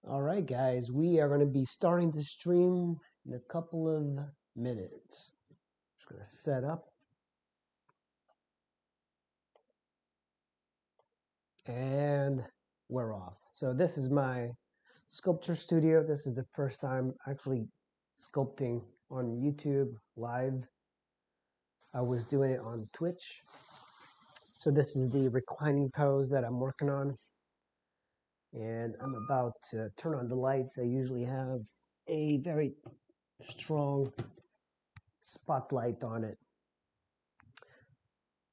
All right, guys, we are going to be starting the stream in a couple of minutes. Just going to set up. And we're off. So this is my sculpture studio. This is the first time actually sculpting on YouTube live. I was doing it on Twitch. So this is the reclining pose that I'm working on. And I'm about to turn on the lights. I usually have a very strong spotlight on it.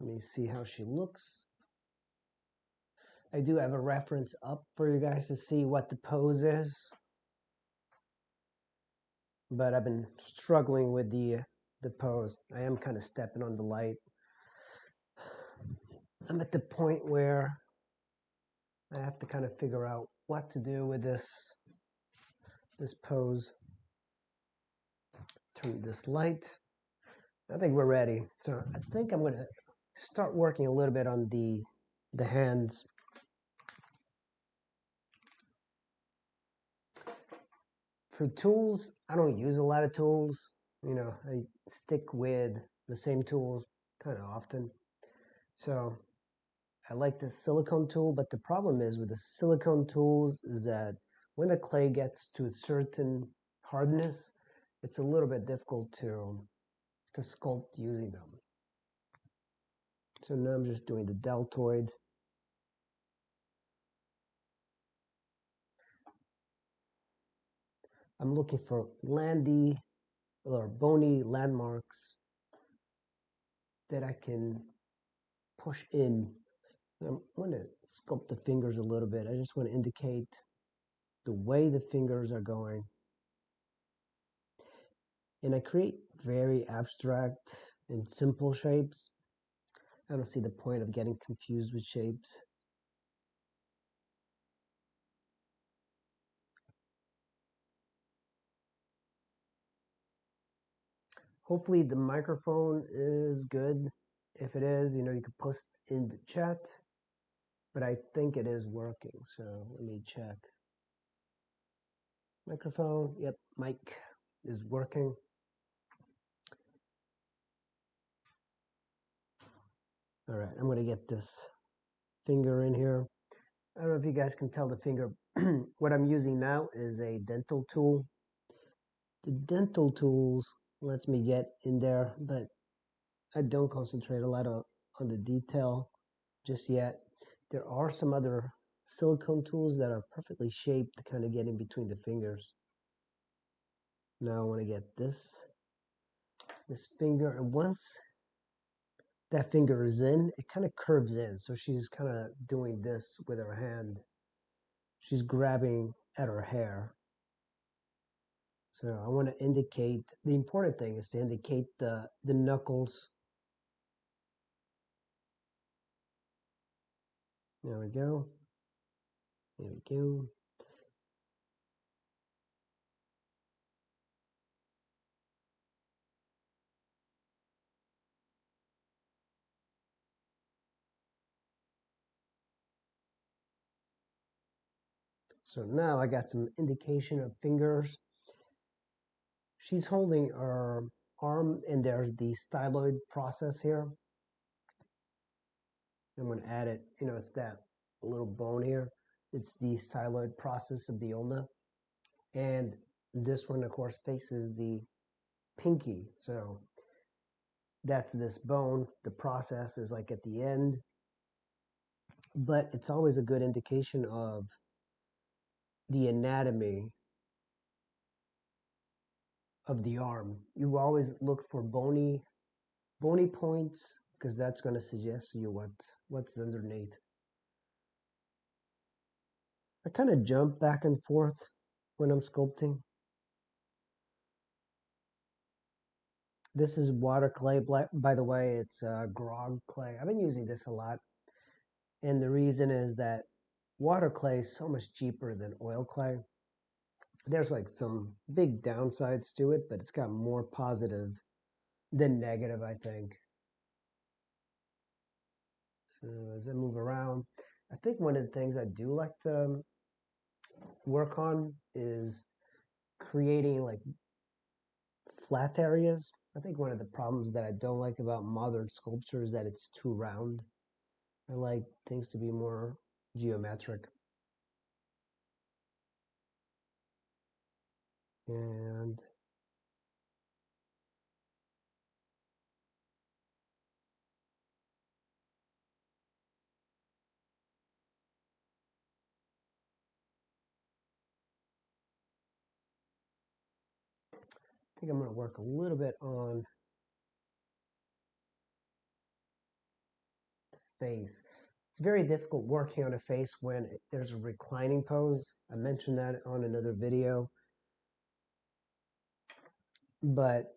Let me see how she looks. I do have a reference up for you guys to see what the pose is. But I've been struggling with the pose. I am kind of stepping on the light. I'm at the point where I have to kind of figure out what to do with this pose. Turn this light. I think we're ready. So I think I'm going to start working a little bit on the hands. For tools, I don't use a lot of tools. You know, I stick with the same tools kind of often. So I like the silicone tool, but the problem is with the silicone tools is that when the clay gets to a certain hardness, it's a little bit difficult to sculpt using them. So now I'm just doing the deltoid. I'm looking for landy or bony landmarks that I can push in. I want to sculpt the fingers a little bit. I just want to indicate the way the fingers are going. And I create very abstract and simple shapes. I don't see the point of getting confused with shapes. Hopefully the microphone is good. If it is, you know, you can post in the chat. But I think it is working, so let me check. Microphone, yep, mic is working. All right, I'm gonna get this finger in here. I don't know if you guys can tell the finger. What I'm using now is a dental tool. The dental tools lets me get in there, but I don't concentrate a lot on the detail just yet. There are some other silicone tools that are perfectly shaped to kind of get in between the fingers. Now I want to get this finger, and once that finger is in, it kind of curves in. So she's kind of doing this with her hand. She's grabbing at her hair. So I want to indicate, the important thing is to indicate the knuckles. There we go. There we go. So now I got some indication of fingers. She's holding her arm, and there's the styloid process here. I'm going to add it, you know, it's that little bone here. It's the styloid process of the ulna. And this one, of course, faces the pinky. So that's this bone. The process is like at the end. But it's always a good indication of the anatomy of the arm. You always look for bony points, because that's going to suggest to you what's underneath. I kind of jump back and forth when I'm sculpting. This is water clay. By the way, it's grog clay. I've been using this a lot. And the reason is that water clay is so much cheaper than oil clay. There's like some big downsides to it, but it's got more positive than negative, I think. So as I move around, I think one of the things I do like to work on is creating like flat areas. I think one of the problems that I don't like about modern sculpture is that it's too round. I like things to be more geometric. And I think I'm going to work a little bit on the face. It's very difficult working on a face when there's a reclining pose. I mentioned that on another video. But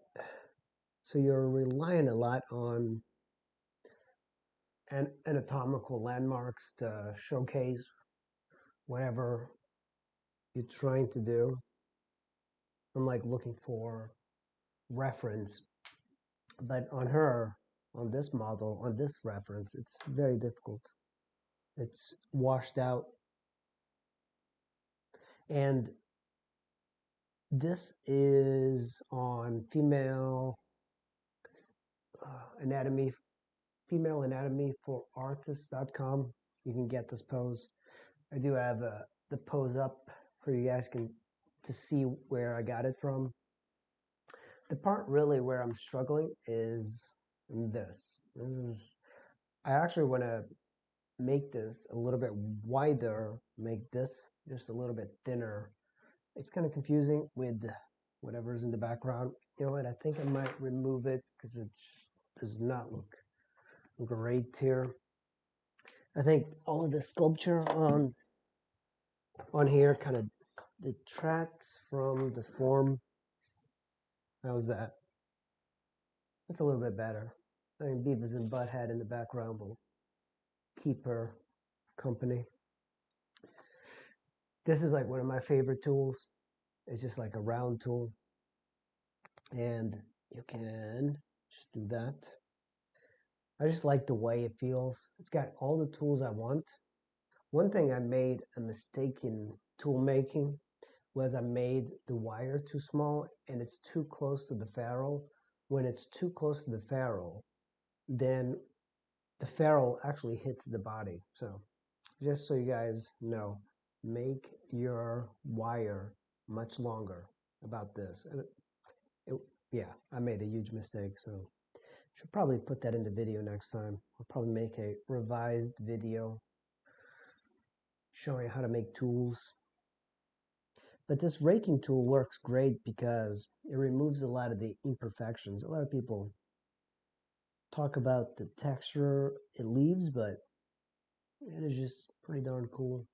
so you're relying a lot on anatomical landmarks to showcase whatever you're trying to do. I'm like looking for reference. But on her, on this model, on this reference, it's very difficult. It's washed out. And this is on anatomy, female anatomy for artists.com. You can get this pose. I do have the pose up for you guys to see where I got it from. The part really where I'm struggling is this. I actually want to make this a little bit wider, make this just a little bit thinner. It's kind of confusing with whatever's in the background. You know what? I think I might remove it because it does not look great here. I think all of the sculpture on here kind of detracts from the form. How's that? That's a little bit better. I mean, Beavis and Butthead in the background will keep her company. This is like one of my favorite tools. It's just like a round tool. And you can just do that. I just like the way it feels. It's got all the tools I want. One thing I made a mistake in tool making was I made the wire too small and it's too close to the ferrule. When it's too close to the ferrule, then the ferrule actually hits the body. So just so you guys know, make your wire much longer about this. Yeah, I made a huge mistake, so should probably put that in the video next time. I'll probably make a revised video showing how to make tools. But this raking tool works great because it removes a lot of the imperfections. A lot of people talk about the texture it leaves, but it is just pretty darn cool.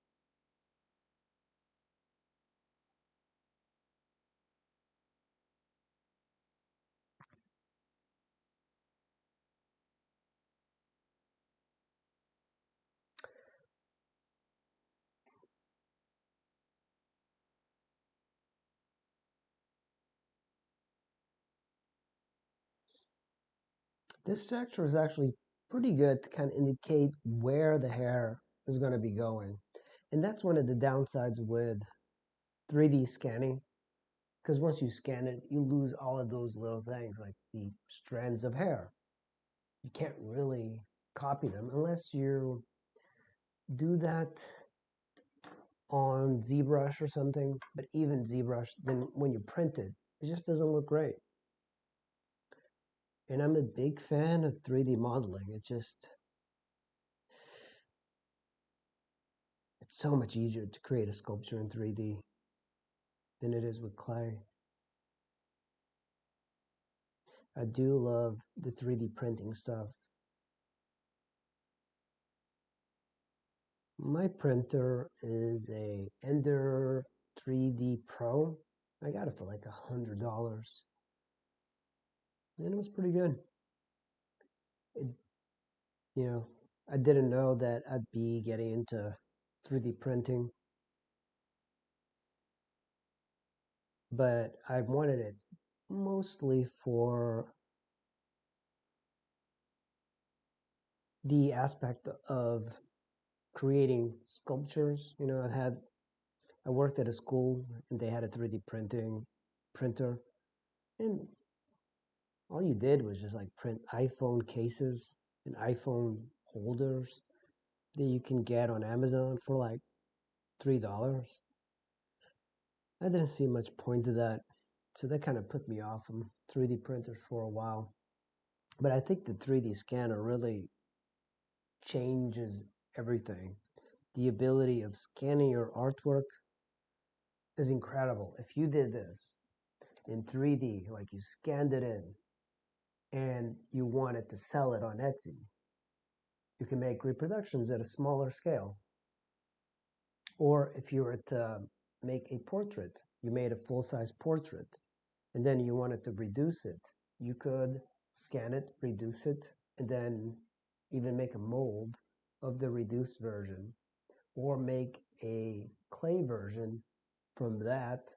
This texture is actually pretty good to kind of indicate where the hair is going to be going. And that's one of the downsides with 3D scanning, because once you scan it, you lose all of those little things like the strands of hair. You can't really copy them unless you do that on ZBrush or something. But even ZBrush, then when you print it, it just doesn't look great. And I'm a big fan of 3D modeling. It's so much easier to create a sculpture in 3D than it is with clay. I do love the 3D printing stuff. My printer is a Ender 3D Pro. I got it for like $100. And it was pretty good. I didn't know that I'd be getting into 3D printing, but I wanted it mostly for the aspect of creating sculptures. I've had I worked at a school and they had a 3D printer, and all you did was just like print iPhone cases and iPhone holders that you can get on Amazon for like $3. I didn't see much point to that, so that kind of put me off from 3D printers for a while. But I think the 3D scanner really changes everything. The ability of scanning your artwork is incredible. If you did this in 3D, like you scanned it in, and you wanted to sell it on Etsy, you can make reproductions at a smaller scale. Or if you were to make a portrait, you made a full-size portrait, and then you wanted to reduce it, you could scan it, reduce it, and then even make a mold of the reduced version, or make a clay version from that,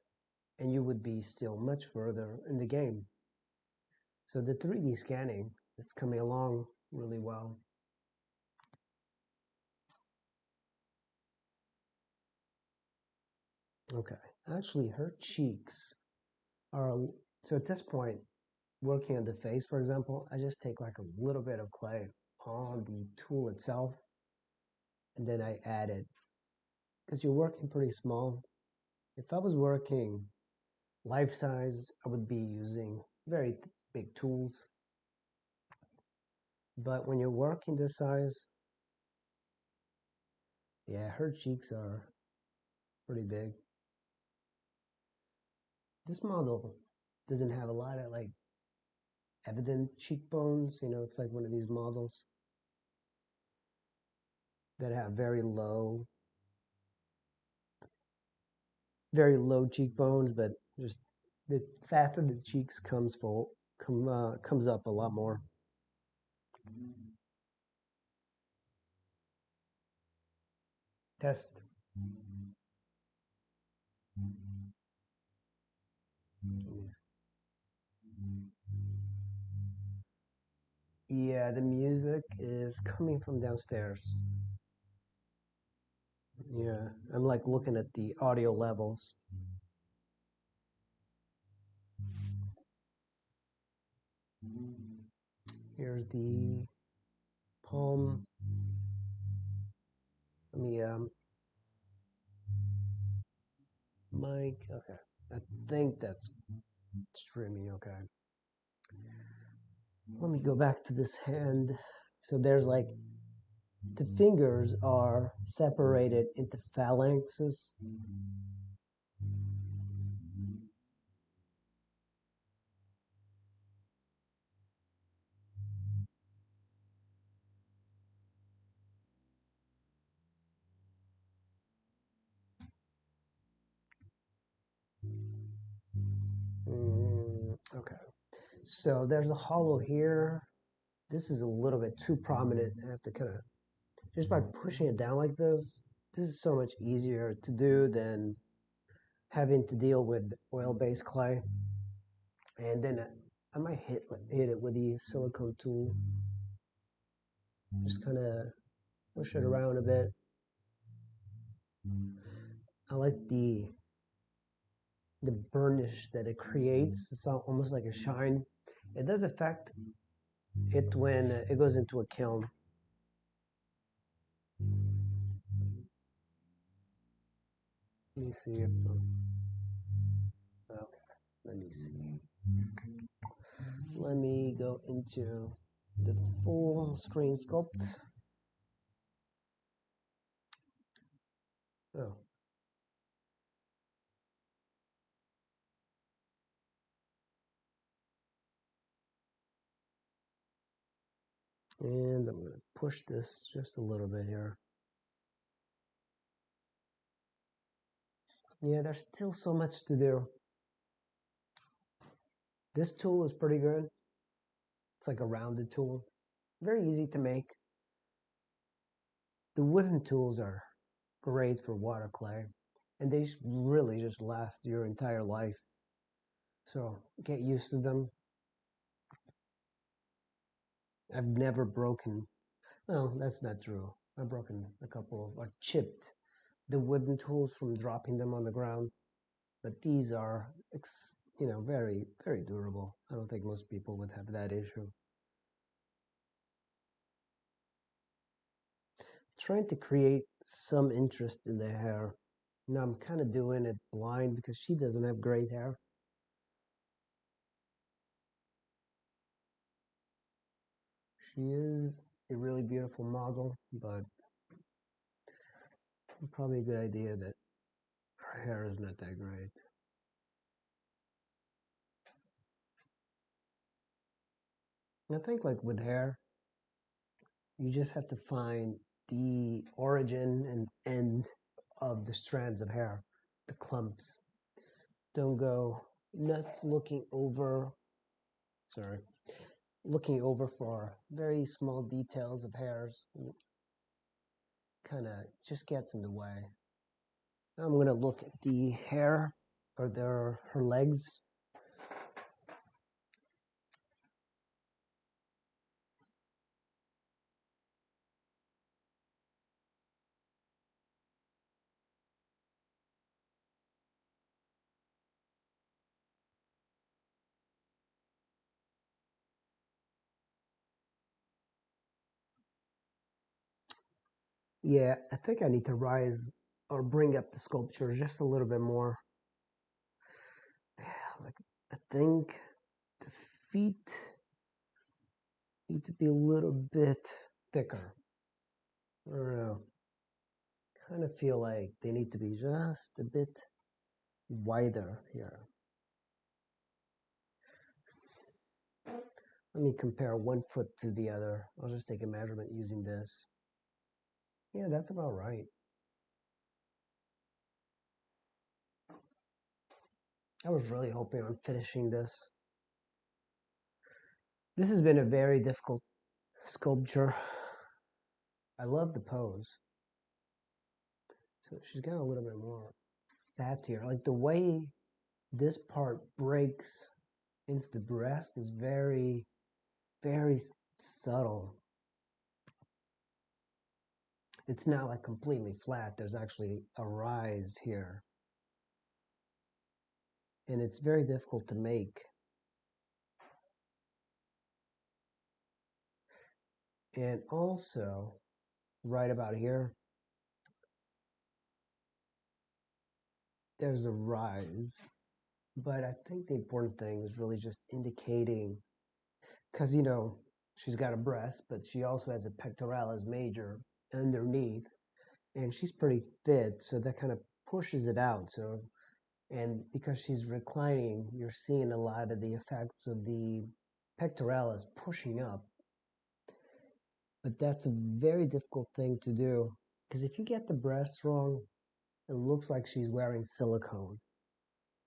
and you would be still much further in the game. So the 3D scanning is coming along really well. Okay, actually her cheeks are, so at this point, working on the face, for example, I just take like a little bit of clay on the tool itself, and then I add it, because you're working pretty small. If I was working life size, I would be using very big tools. But when you're working this size, yeah, her cheeks are pretty big. This model doesn't have a lot of like evident cheekbones. You know, it's like one of these models that have very low cheekbones, but just the fat of the cheeks comes up a lot more. Test. Yeah, the music is coming from downstairs. Yeah, I'm like looking at the audio levels. Here's the palm. Let me mic. Okay, I think that's streaming. Okay. Let me go back to this hand. So there's like the fingers are separated into phalanxes. Okay. So there's a hollow here. This is a little bit too prominent. I have to kind of, just by pushing it down like this is so much easier to do than having to deal with oil-based clay. And then I might hit it with the silicone tool. Just kind of push it around a bit. I like the burnish that it creates. It's almost like a shine. It does affect it when it goes into a kiln. Let me see if okay, let me see. Let me go into the full screen sculpt. Oh. And I'm going to push this just a little bit here. Yeah, there's still so much to do. This tool is pretty good. It's like a rounded tool. Very easy to make. The wooden tools are great for water clay, and they really just last your entire life. So get used to them. I've never broken, well, that's not true. I've broken a couple, or chipped the wooden tools from dropping them on the ground. But these are, very, very durable. I don't think most people would have that issue. Trying to create some interest in the hair. Now I'm kind of doing it blind because she doesn't have great hair. She is a really beautiful model, but probably a good idea that her hair is not that great. I think like with hair, you just have to find the origin and end of the strands of hair, the clumps. Don't go nuts looking over for very small details of hairs. Kind of just gets in the way. Now I'm going to look at the hair or her legs. Yeah, I think I need to rise or bring up the sculpture just a little bit more. Like, I think the feet need to be a little bit thicker. I don't know. Kind of feel like they need to be just a bit wider here. Let me compare one foot to the other. I'll just take a measurement using this. Yeah, that's about right. I was really hoping on finishing this. This has been a very difficult sculpture. I love the pose. So she's got a little bit more fat here. Like the way this part breaks into the breast is very, very subtle. It's not like completely flat. There's actually a rise here. And it's very difficult to make. And also, right about here, there's a rise. But I think the important thing is really just indicating, because, she's got a breast, but she also has a pectoralis major underneath, and she's pretty fit, so that kind of pushes it out. So, and because she's reclining, you're seeing a lot of the effects of the pectoralis pushing up. But that's a very difficult thing to do, because if you get the breasts wrong, it looks like she's wearing silicone.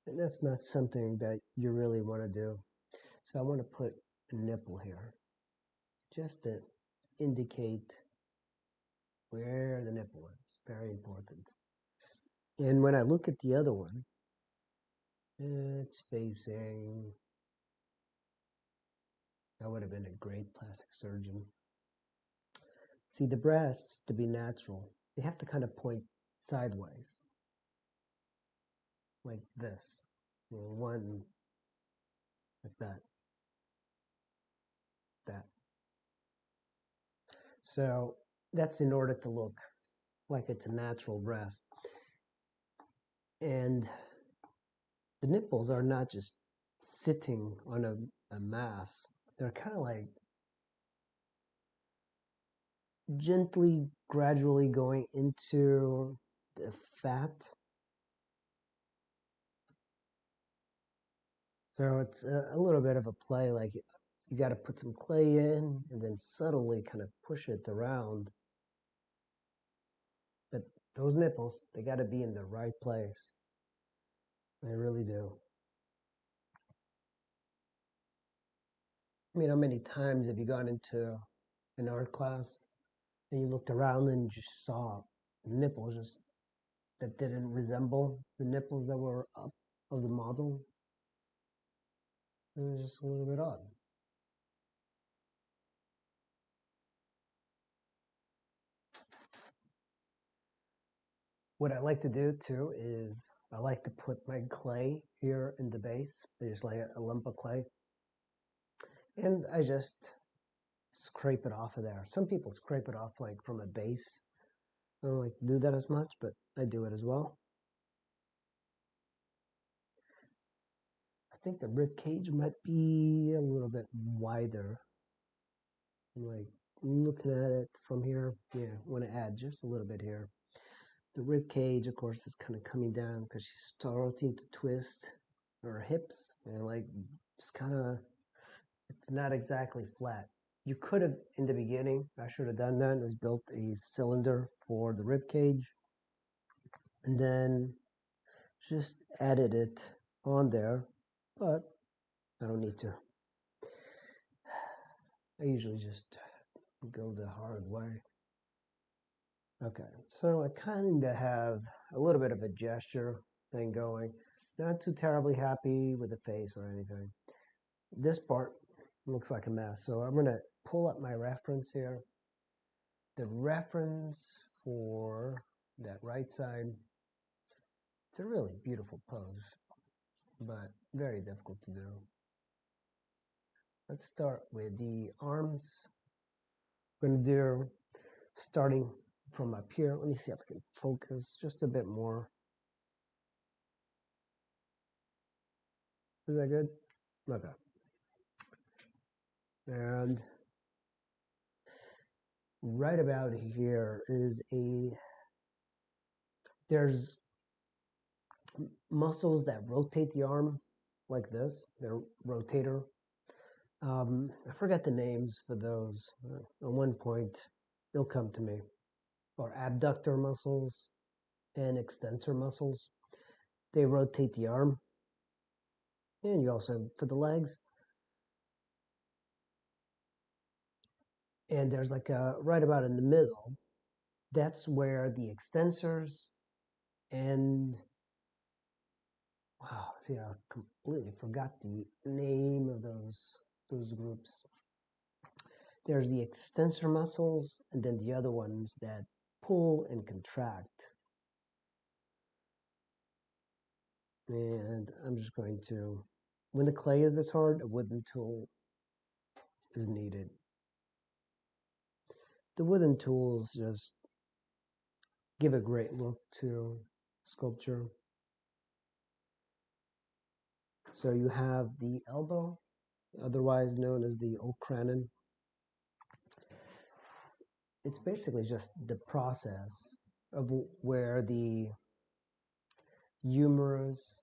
And that's not something that you really want to do. So I want to put a nipple here, just to indicate where the nipple is. Very important. And when I look at the other one, it's facing, I would have been a great plastic surgeon. See, the breasts, to be natural, they have to kind of point sideways, like this. One, like that. That. So that's in order to look like it's a natural breast. And the nipples are not just sitting on a mass. They're kind of like gently, gradually going into the fat. So it's a little bit of a play, like you got to put some clay in and then subtly kind of push it around. But those nipples, they got to be in the right place. They really do. I mean, how many times have you gone into an art class and you looked around and you just saw nipples just that didn't resemble the nipples that were up of the model? It was just a little bit odd. What I like to do too is I like to put my clay here in the base. I just lay a lump of clay and I just scrape it off of there. Some people scrape it off like from a base. I don't like to do that as much, but I do it as well. I think the rib cage might be a little bit wider. I'm like looking at it from here. Yeah, I want to add just a little bit here. The rib cage, of course, is kind of coming down because she's starting to twist her hips, and like it's kind of, it's not exactly flat. You could have, in the beginning, I should have done that, is built a cylinder for the rib cage, and then just added it on there, but I don't need to. I usually just go the hard way. Okay, so I kind of have a little bit of a gesture thing going. Not too terribly happy with the face or anything. This part looks like a mess, so I'm going to pull up my reference here. The reference for that right side, it's a really beautiful pose, but very difficult to do. Let's start with the arms. I'm going to do, starting from up here. Let me see if I can focus just a bit more. Is that good? Okay. And right about here is there's muscles that rotate the arm like this. They're rotator. I forget the names for those. At one point, they'll come to me. Or abductor muscles and extensor muscles. They rotate the arm. And you also, for the legs. And there's like a, right about in the middle, that's where the extensors and, wow, see, I completely forgot the name of those groups. There's the extensor muscles and then the other ones that pull and contract. And I'm just going to, when the clay is this hard, a wooden tool is needed. The wooden tools just give a great look to sculpture. So you have the elbow, otherwise known as the REclining. It's basically just the process of where the humerus,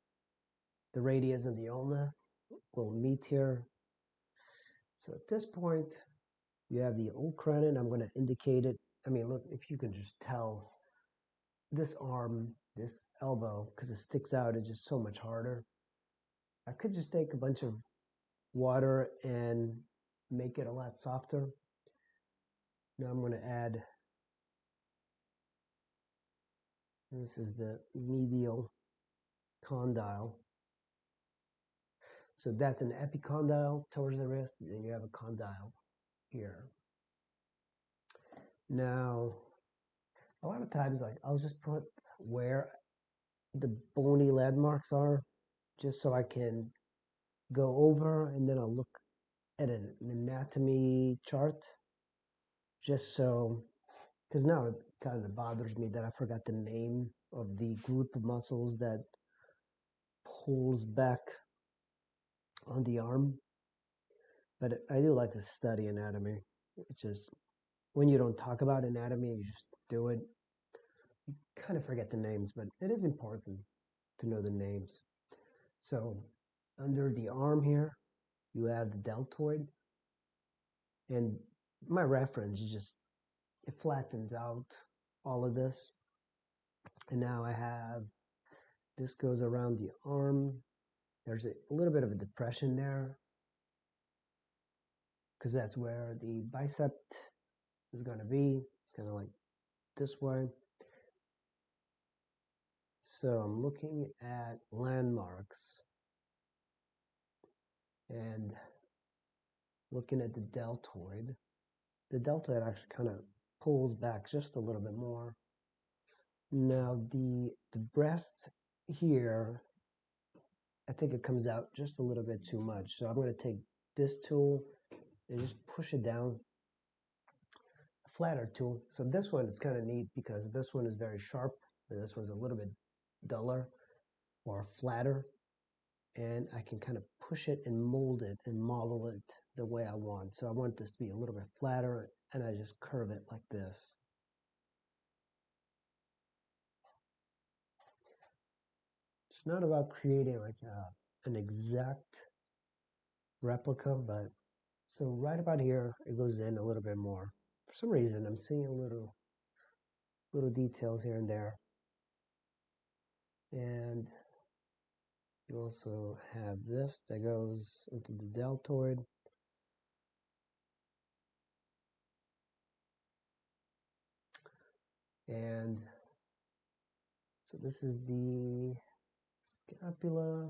the radius, and the ulna will meet here. So at this point, you have the REclining. I'm going to indicate it. I mean, look, if you can just tell this arm, this elbow, because it sticks out, it's just so much harder. I could just take a bunch of water and make it a lot softer. Now I'm going to add, this is the medial condyle. So that's an epicondyle towards the wrist, and then you have a condyle here. Now, a lot of times, like, I'll just put where the bony landmarks are, just so I can go over, and then I'll look at an anatomy chart, just so, because now it kind of bothers me that I forgot the name of the group of muscles that pulls back on the arm. But I do like to study anatomy. It's just, when you don't talk about anatomy, you just do it. You kind of forget the names, but it is important to know the names. So under the arm here, you have the deltoid. And my reference is just, it flattens out all of this. And now I have, this goes around the arm. There's a little bit of a depression there, because that's where the bicep is going to be. It's kind of like this way. So I'm looking at landmarks and looking at the deltoid. The deltoid actually kind of pulls back just a little bit more. Now the breast here, I think it comes out just a little bit too much. So I'm going to take this tool and just push it down. A flatter tool. So this one is kind of neat because this one is very sharp and this one's a little bit duller or flatter. And I can kind of push it and mold it and model it the way I want. So I want this to be a little bit flatter and I just curve it like this. It's not about creating like an exact replica, but so right about here, it goes in a little bit more. For some reason, I'm seeing a little details here and there. And you also have this that goes into the deltoid. And so this is the scapula.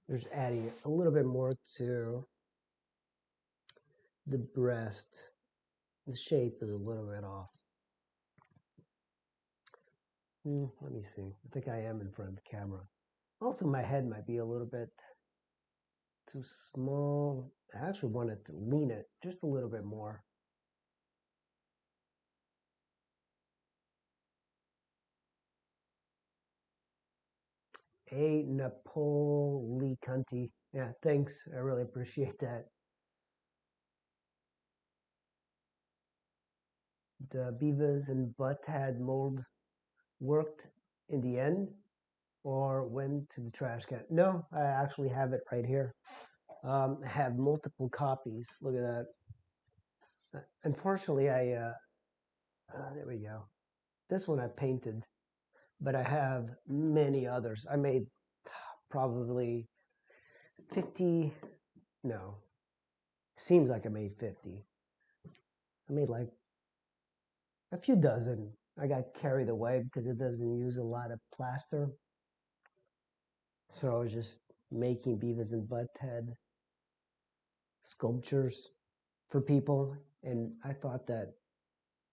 There's adding a little bit more to the breast. The shape is a little bit off. Let me see. I think I am in front of the camera. Also, my head might be a little bit too small. I actually wanted to lean it just a little bit more. A Napolicanti. Yeah, thanks. I really appreciate that. The Beavis and Butthead mold worked in the end or went to the trash can? No, I actually have it right here. I have multiple copies. Look at that. Unfortunately, there we go. This one I painted, but I have many others. I made probably 50, no, seems like I made 50. I made like a few dozen. I got carried away because it doesn't use a lot of plaster. So I was just making Beavis and Butthead sculptures for people. And I thought that,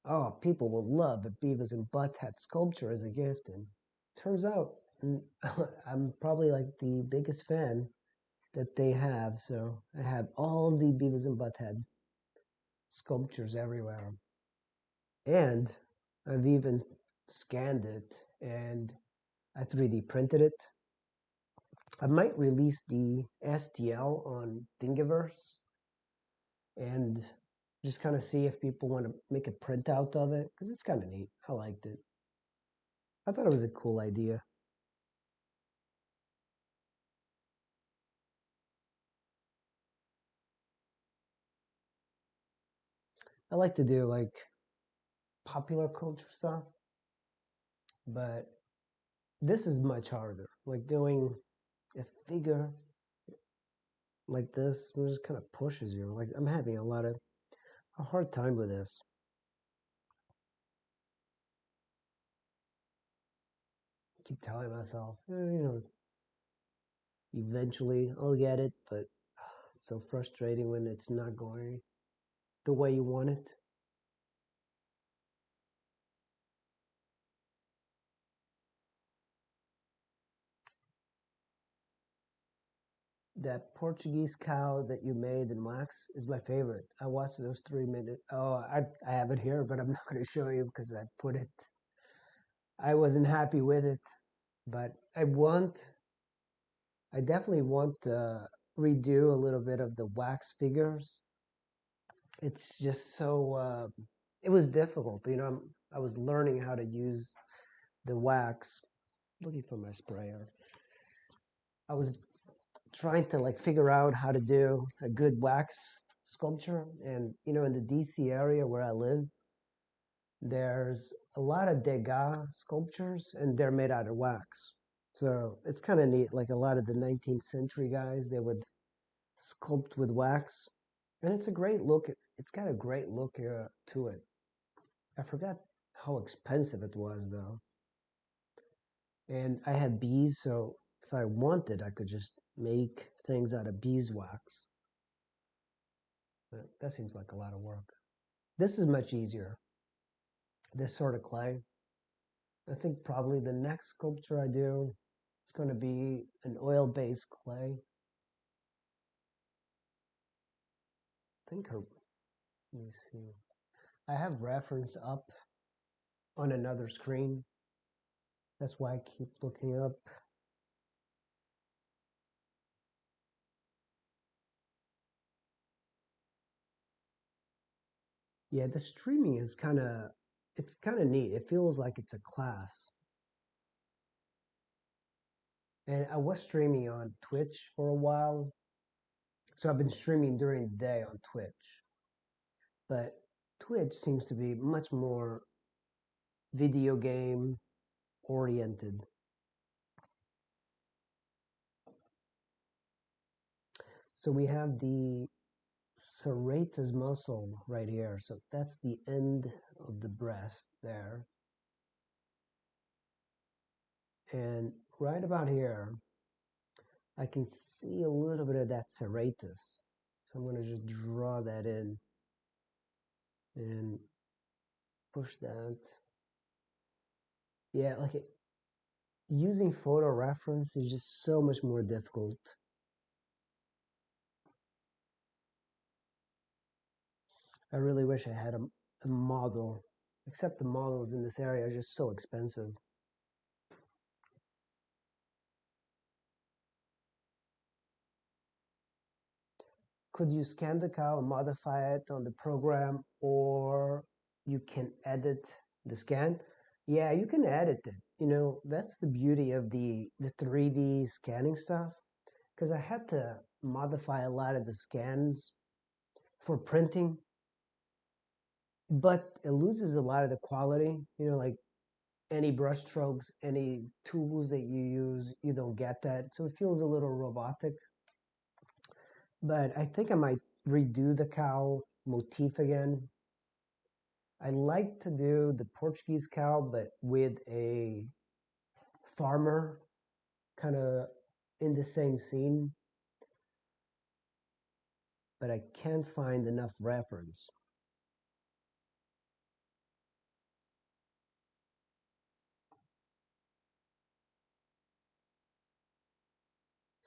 oh, people will love a Beavis and Butthead sculpture as a gift. And turns out I'm probably like the biggest fan that they have. So I have all the Beavis and Butthead sculptures everywhere. And I've even scanned it and I 3D printed it. I might release the STL on Thingiverse and just kind of see if people want to make a printout of it because it's kind of neat. I liked it. I thought it was a cool idea. I like to do like popular culture stuff, but this is much harder. Like doing a figure like this, it just kind of pushes you. Like I'm having a hard time with this. I keep telling myself, eventually I'll get it, but it's so frustrating when it's not going the way you want it. That Portuguese cow that you made in wax is my favorite. I watched those 3 minutes. Oh, I have it here, but I'm not going to show you because I put it. I wasn't happy with it, but I definitely want to redo a little bit of the wax figures. It's just so, it was difficult. I was learning how to use the wax. Looking for my sprayer. I was trying to like figure out how to do a good wax sculpture. And in the DC area where I live, there's a lot of Degas sculptures, and they're made out of wax. So it's kind of neat. Like a lot of the 19th century guys, they would sculpt with wax, and it's a great look. It's got a great look to it. I forgot how expensive it was though. And I had bees, so if I wanted, I could just make things out of beeswax. But that seems like a lot of work. This is much easier. This sort of clay. I think probably the next sculpture I do, it's going to be an oil-based clay. I think let me see. I have reference up on another screen. That's why I keep looking up. Yeah, the streaming is it's kind of neat. It feels like it's a class. And I was streaming on Twitch for a while. So I've been streaming during the day on Twitch. But Twitch seems to be much more video game oriented. So we have the serratus muscle right here. So that's the end of the breast there. And right about here, I can see a little bit of that serratus. So I'm going to just draw that in and push that. Yeah, using photo reference is just so much more difficult. I really wish I had a model, except the models in this area are just so expensive. Could you scan the cow and modify it on the program, or you can edit the scan? Yeah, you can edit it. You know, that's the beauty of the 3D scanning stuff, because I had to modify a lot of the scans for printing, but it loses a lot of the quality. You know, like any brush strokes, any tools that you use, you don't get that. So it feels a little robotic. But I think I might redo the cow motif again. I like to do the Portuguese cow, but with a farmer kind of in the same scene. But I can't find enough reference.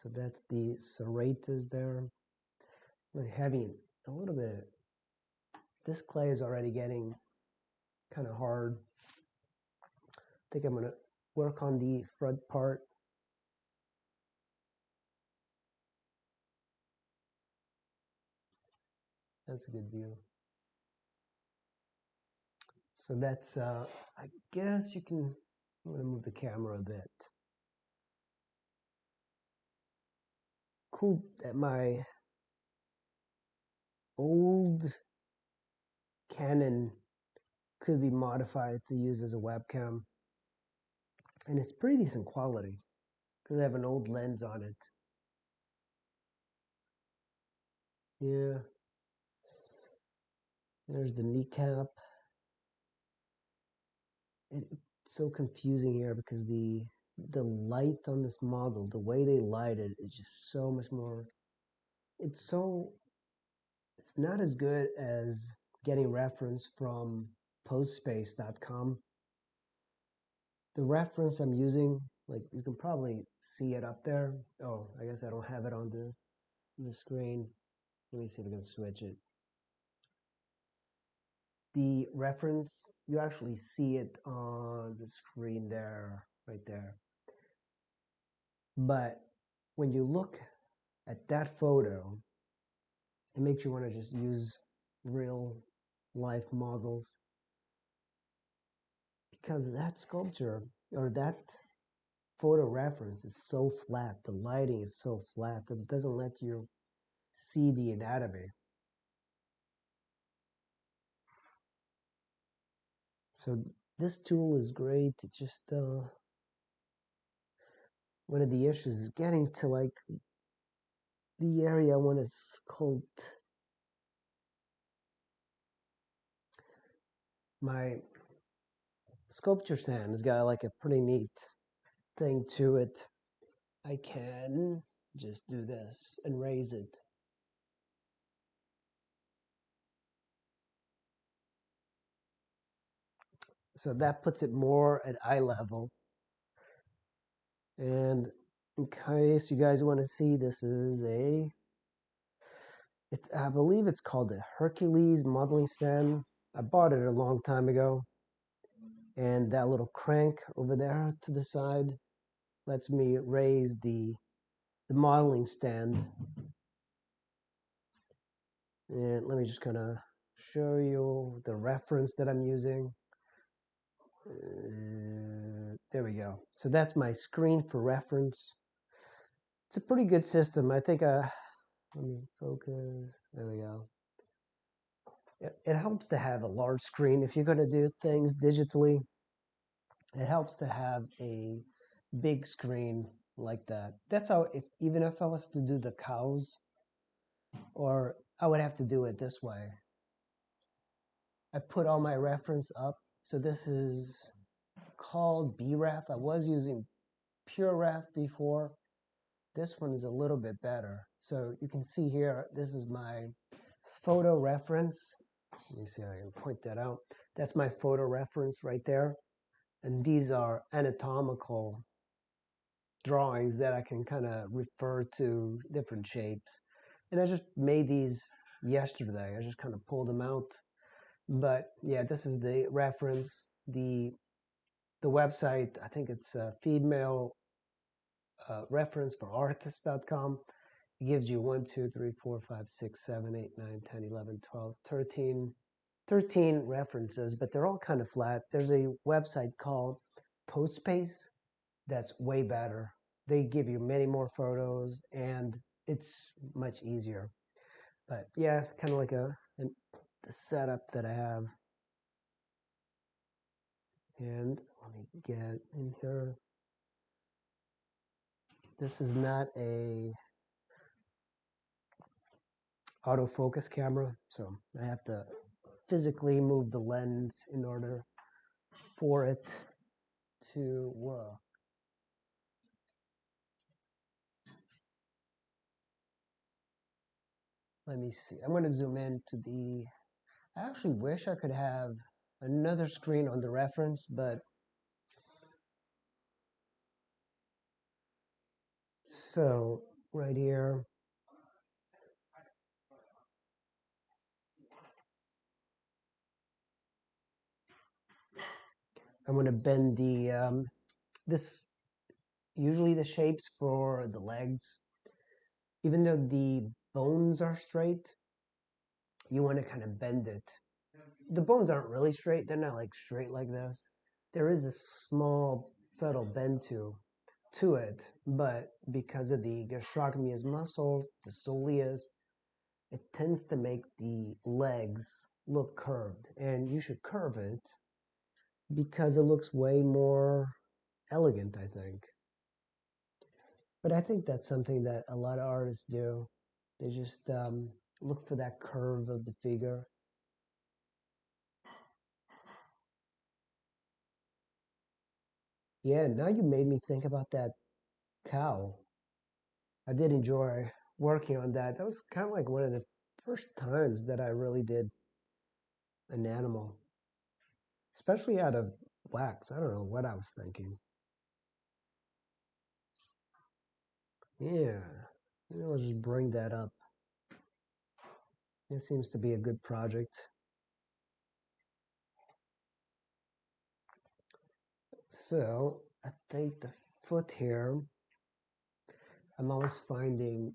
So that's the serratus there. Like having a little bit. This clay is already getting kind of hard. I think I'm going to work on the front part. That's a good view. So that's, I guess you can, I'm going to move the camera a bit. Cool that my old Canon could be modified to use as a webcam. And it's pretty decent quality because I have an old lens on it. Yeah. There's the kneecap. It's so confusing here because the light on this model, the way they light it, is just so much more. It's not as good as getting reference from postspace.com. The reference I'm using, like you can probably see it up there. Oh, I guess I don't have it on the screen. Let me see if I can switch it. The reference, you actually see it on the screen there, right there. But when you look at that photo, it makes you want to just use real life models because that sculpture or that photo reference is so flat. The lighting is so flat that it doesn't let you see the anatomy. So this tool is great. It's just one of the issues is getting to like the area I want to sculpt. My sculpture sand has got like a pretty neat thing to it. I can just do this and raise it. So that puts it more at eye level. And in case you guys want to see, this is I believe it's called the Hercules modeling stand. I bought it a long time ago. And that little crank over there to the side lets me raise the modeling stand. And let me just kind of show you the reference that I'm using. There we go. So that's my screen for reference. It's a pretty good system. I think, let me focus. There we go. It helps to have a large screen. If you're going to do things digitally, it helps to have a big screen like that. That's how, even if I was to do the cows, or I would have to do it this way. I put all my reference up. So this is called BREF. I was using PureRef before. This one is a little bit better. So you can see here, this is my photo reference. Let me see how I can point that out. That's my photo reference right there. And these are anatomical drawings that I can kind of refer to different shapes. And I just made these yesterday. I just kind of pulled them out. But yeah, this is the reference. The website, I think it's female reference for artists.com. It gives you 1, 2, 3, 4, 5, 6, 7, 8, 9, 10, 11, 12, 13 references, but they're all kind of flat. There's a website called Postspace that's way better. They give you many more photos and it's much easier. But yeah, kind of like the setup that I have. And let me get in here. This is not a autofocus camera, so I have to physically move the lens in order for it to work. Let me see. I'm going to zoom in to the... I actually wish I could have another screen on the reference, but... So, right here... I'm going to bend the... usually the shapes for the legs, even though the bones are straight, you want to kind of bend it. The bones aren't really straight. They're not like straight like this. There is a small subtle bend to it, but because of the gastrocnemius muscle, the soleus, it tends to make the legs look curved, and you should curve it because it looks way more elegant, I think. But I think that's something that a lot of artists do. They just look for that curve of the figure. Yeah, now you made me think about that cow. I did enjoy working on that. That was kind of like one of the first times that I really did an animal, especially out of wax. I don't know what I was thinking. Yeah, maybe I'll just bring that up. It seems to be a good project. So I think the foot here, I'm always finding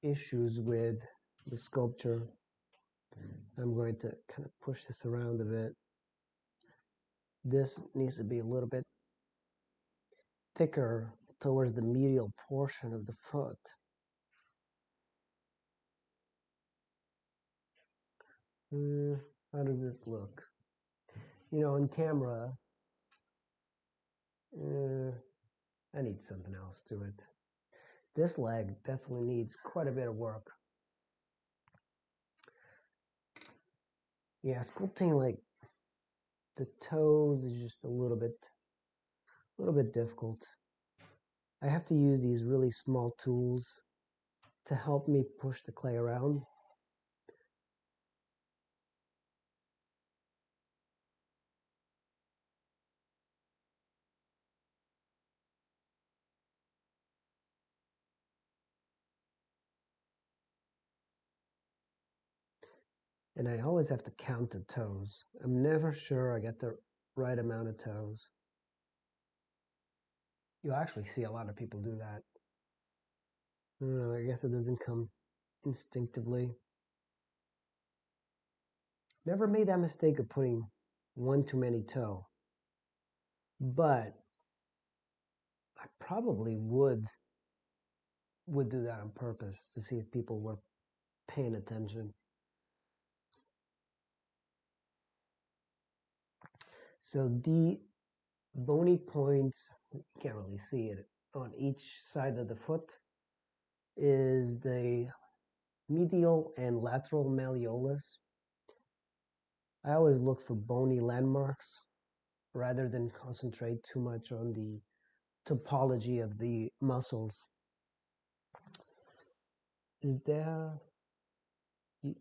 issues with the sculpture. I'm going to kind of push this around a bit. This needs to be a little bit thicker towards the medial portion of the foot. How does this look? on camera, I need something else to it. This leg definitely needs quite a bit of work. Yeah, sculpting like the toes is just a little bit difficult. I have to use these really small tools to help me push the clay around. And I always have to count the toes. I'm never sure I get the right amount of toes. You'll actually see a lot of people do that. I guess it doesn't come instinctively. Never made that mistake of putting one too many toe. But I probably would do that on purpose to see if people were paying attention. So the bony points, you can't really see it, on each side of the foot is the medial and lateral malleolus. I always look for bony landmarks rather than concentrate too much on the topology of the muscles. Is there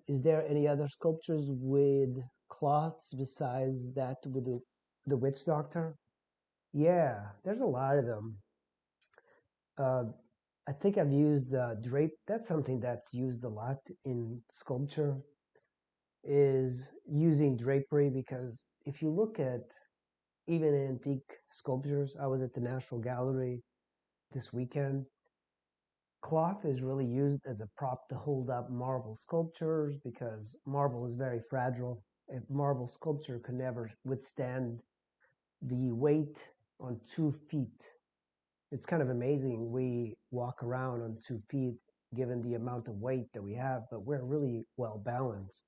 is there any other sculptures with cloths besides that with the witch doctor? Yeah, there's a lot of them. Uh, I think I've used drape. That's something that's used a lot in sculpture, is using drapery, because if you look at even antique sculptures, I was at the National Gallery this weekend. Cloth is really used as a prop to hold up marble sculptures because marble is very fragile. A marble sculpture could never withstand the weight on 2 feet. It's kind of amazing we walk around on 2 feet given the amount of weight that we have, but we're really well balanced.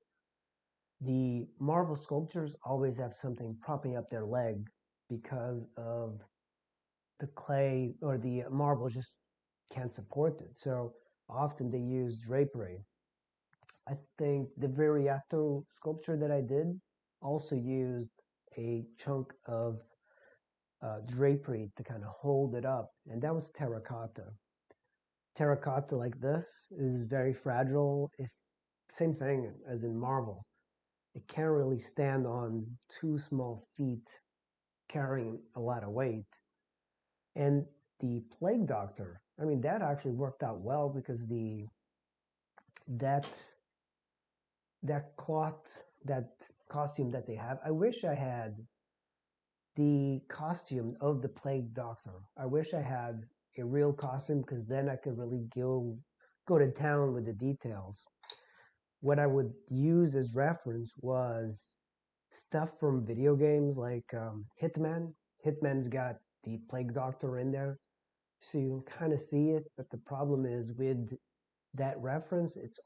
The marble sculptures always have something propping up their leg because of the clay or the marble just can't support it. So often they use drapery. I think the Viriato sculpture that I did also used a chunk of drapery to kind of hold it up, and that was terracotta. Terracotta like this is very fragile. If same thing as in marble, it can't really stand on 2 small feet carrying a lot of weight. And the plague doctor, I mean, that actually worked out well because that that cloth, that costume that they have, I wish I had the costume of the plague doctor. I wish I had a real costume because then I could really go to town with the details. What I would use as reference was stuff from video games like Hitman. Hitman's got the plague doctor in there, so you can kind of see it. But the problem is with that reference, it's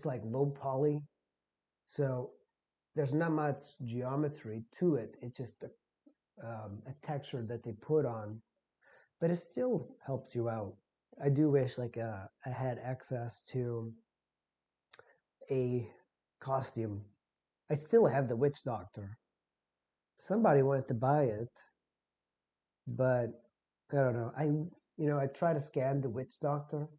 like low poly, so there's not much geometry to it. It's just a texture that they put on, but it still helps you out. I do wish like I had access to a costume. I still have the witch doctor. Somebody wanted to buy it, but I don't know. I try to scan the witch doctor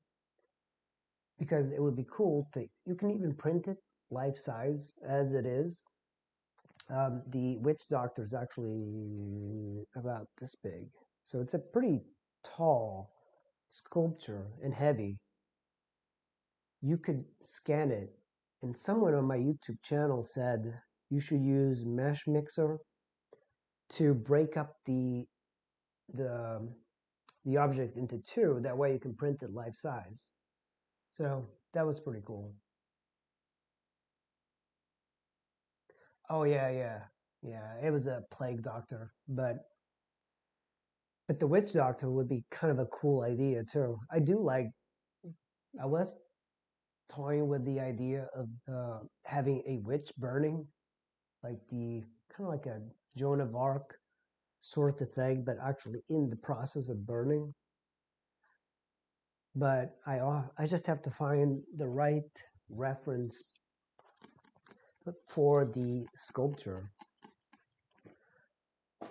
because it would be cool to. You can even print it life size as it is. The witch doctor is actually about this big, so it's a pretty tall sculpture and heavy. You could scan it, and someone on my YouTube channel said you should use Mesh Mixer to break up the the object into two. That way you can print it life size. So that was pretty cool. Oh yeah, yeah, yeah. It was a plague doctor, but the witch doctor would be kind of a cool idea too. I do like. I was toying with the idea of having a witch burning. like the kind of like a Joan of Arc sort of thing, but actually in the process of burning. But I just have to find the right reference for the sculpture.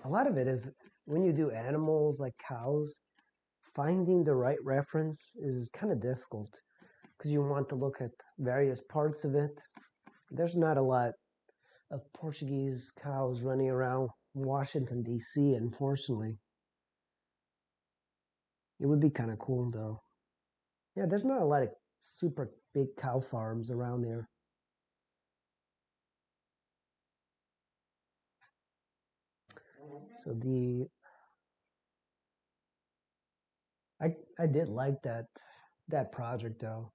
A lot of it is when you do animals like cows, finding the right reference is kind of difficult because you want to look at various parts of it. There's not a lot of Portuguese cows running around Washington, D.C., unfortunately. It would be kind of cool, though. Yeah, there's not a lot of super big cow farms around there. So I did like that project though,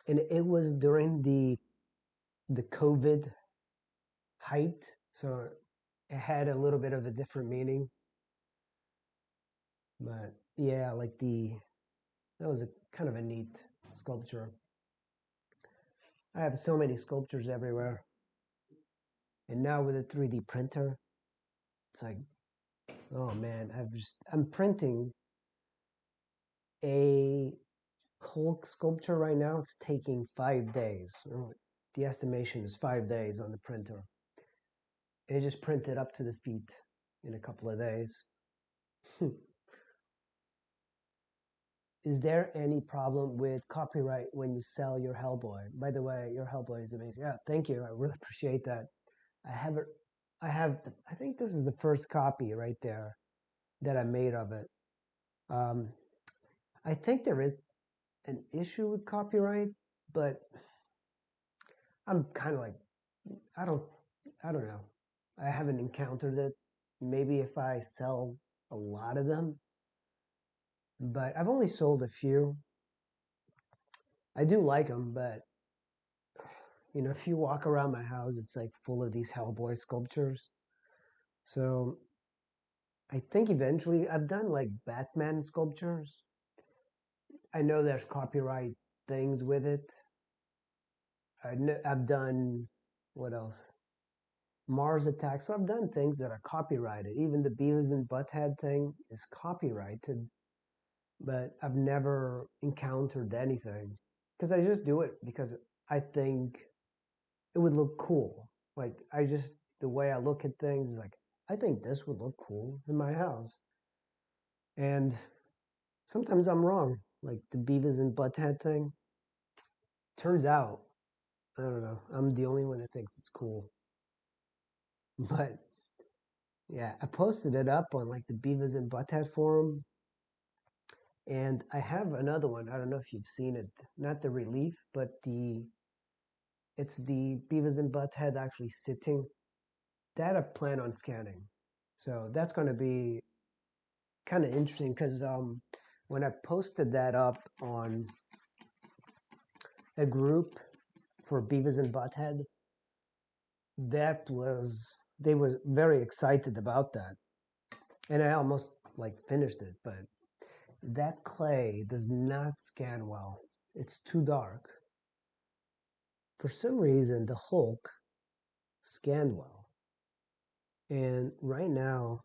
and it was during the COVID height, so it had a little bit of a different meaning. But yeah, like that was a kind of a neat sculpture. I have so many sculptures everywhere, and now with a 3D printer, it's like, oh man, I'm printing a Hulk sculpture right now. It's taking 5 days. The estimation is 5 days on the printer. It just printed up to the feet in a couple of days. Is there any problem with copyright when you sell your Hellboy? By the way, your Hellboy is amazing. Yeah, thank you. I really appreciate that. I have it. I think this is the first copy right there that I made of it. Um, I think there is an issue with copyright, but I'm kind of like, I don't, I don't know. I haven't encountered it. Maybe if I sell a lot of them, but I've only sold a few. I do like them, but if you walk around my house, it's like full of these Hellboy sculptures. So I think eventually I've done like Batman sculptures. I know there's copyright things with it. I've done what else? Mars Attack. So I've done things that are copyrighted. Even the Beavis and Butthead thing is copyrighted, but I've never encountered anything because I just do it because I think it would look cool. Like the way I look at things is like I think this would look cool in my house, and sometimes I'm wrong. Like the Beavis and Butthead thing. Turns out, I don't know. I'm the only one that thinks it's cool. But yeah, I posted it up on like the Beavis and Butthead forum, and I have another one. I don't know if you've seen it. Not the relief, but it's the Beavis and Butthead actually sitting. That I plan on scanning. So that's going to be kind of interesting because when I posted that up on a group for Beavis and Butthead, that was they was very excited about that, and I almost like finished it, but that clay does not scan well. It's too dark. For some reason, the Hulk scanned well, and right now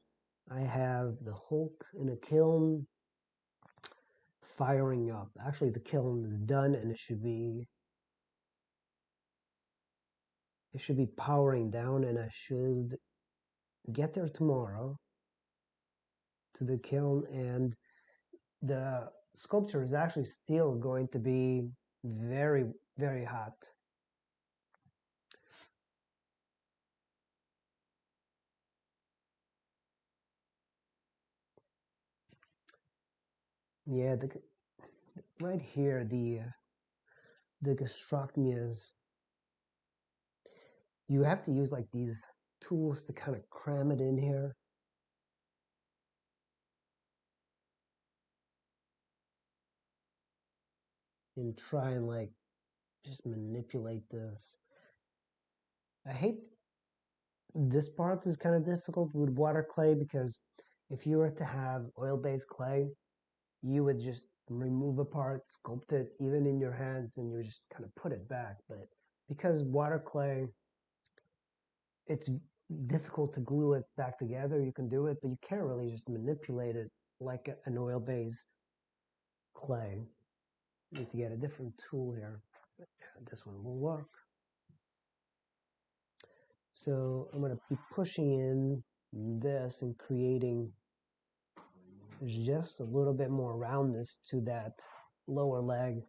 I have the Hulk in a kiln firing up. Actually, the kiln is done, and it should be powering down, and I should get there tomorrow to the kiln, and the sculpture is actually still going to be very, very hot. Yeah, right here, the gastrocnemias, you have to use like these tools to kind of cram it in here. And try and like just manipulate this. I hate this part is kind of difficult with water clay because if you were to have oil-based clay, you would just remove a part, sculpt it even in your hands, and you just kind of put it back. But because water clay, it's difficult to glue it back together. You can do it, but you can't really just manipulate it like an oil-based clay. You need to get a different tool here. This one will work. So I'm going to be pushing in this and creating just a little bit more roundness to that lower leg.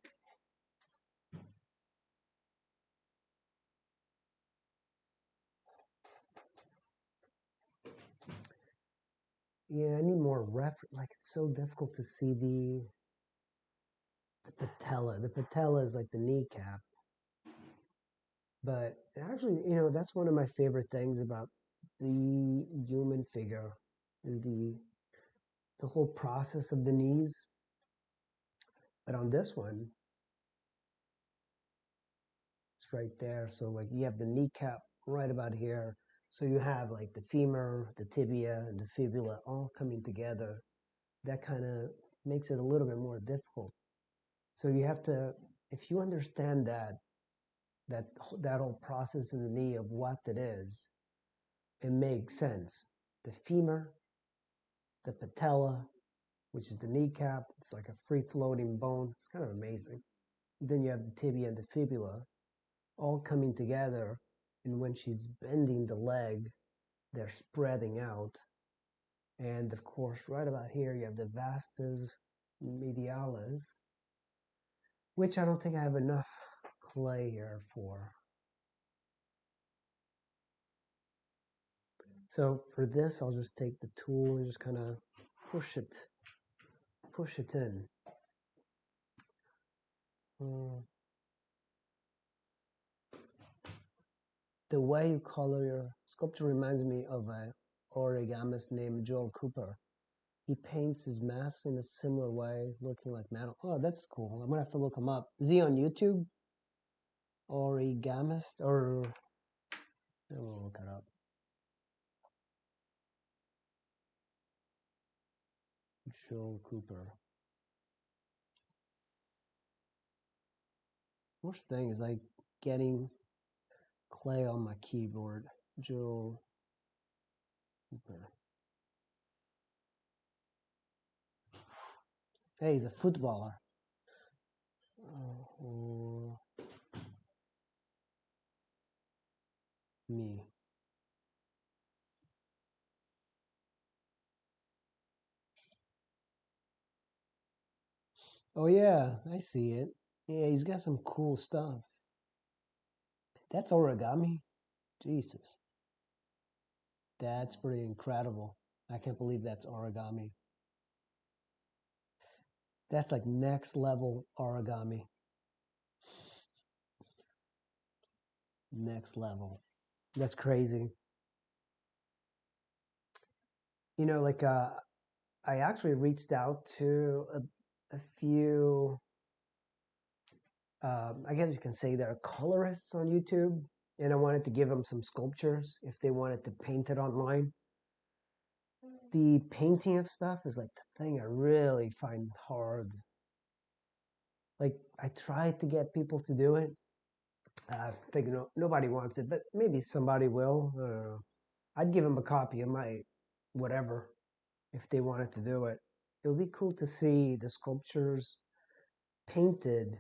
Yeah, I need more reference. Like, it's so difficult to see the patella. The patella is like the kneecap. But actually, that's one of my favorite things about the human figure is the whole process of the knees. But on this one, it's right there. So like you have the kneecap right about here. So you have like the femur, the tibia, and the fibula all coming together. That kind of makes it a little bit more difficult. So you have to, if you understand that that whole process in the knee of what it is, it makes sense. The femur, the patella, which is the kneecap, it's like a free floating bone. It's kind of amazing. Then you have the tibia and the fibula all coming together. And when she's bending the leg, they're spreading out. And of course, right about here, you have the vastus medialis, which I don't think I have enough clay here for. So for this, I'll just take the tool and just kind of push it in. The way you color your sculpture reminds me of a origamist named Joel Cooper. He paints his masks in a similar way, looking like metal. Oh, that's cool. I'm gonna have to look him up. Is he on YouTube? Origamist, or we'll look it up. Joel Cooper. Worst thing is like getting clay on my keyboard. Joel Cooper. Hey, he's a footballer. Me. Oh yeah, I see it. Yeah, he's got some cool stuff. That's origami? Jesus. That's pretty incredible. I can't believe that's origami. That's like next level origami. Next level. That's crazy. Like I actually reached out to a few, I guess you can say they're colorists on YouTube, and I wanted to give them some sculptures if they wanted to paint it online. The painting of stuff is like the thing I really find hard. Like I tried to get people to do it. I think nobody wants it, but maybe somebody will. I'd give them a copy of my whatever if they wanted to do it. It would be cool to see the sculptures painted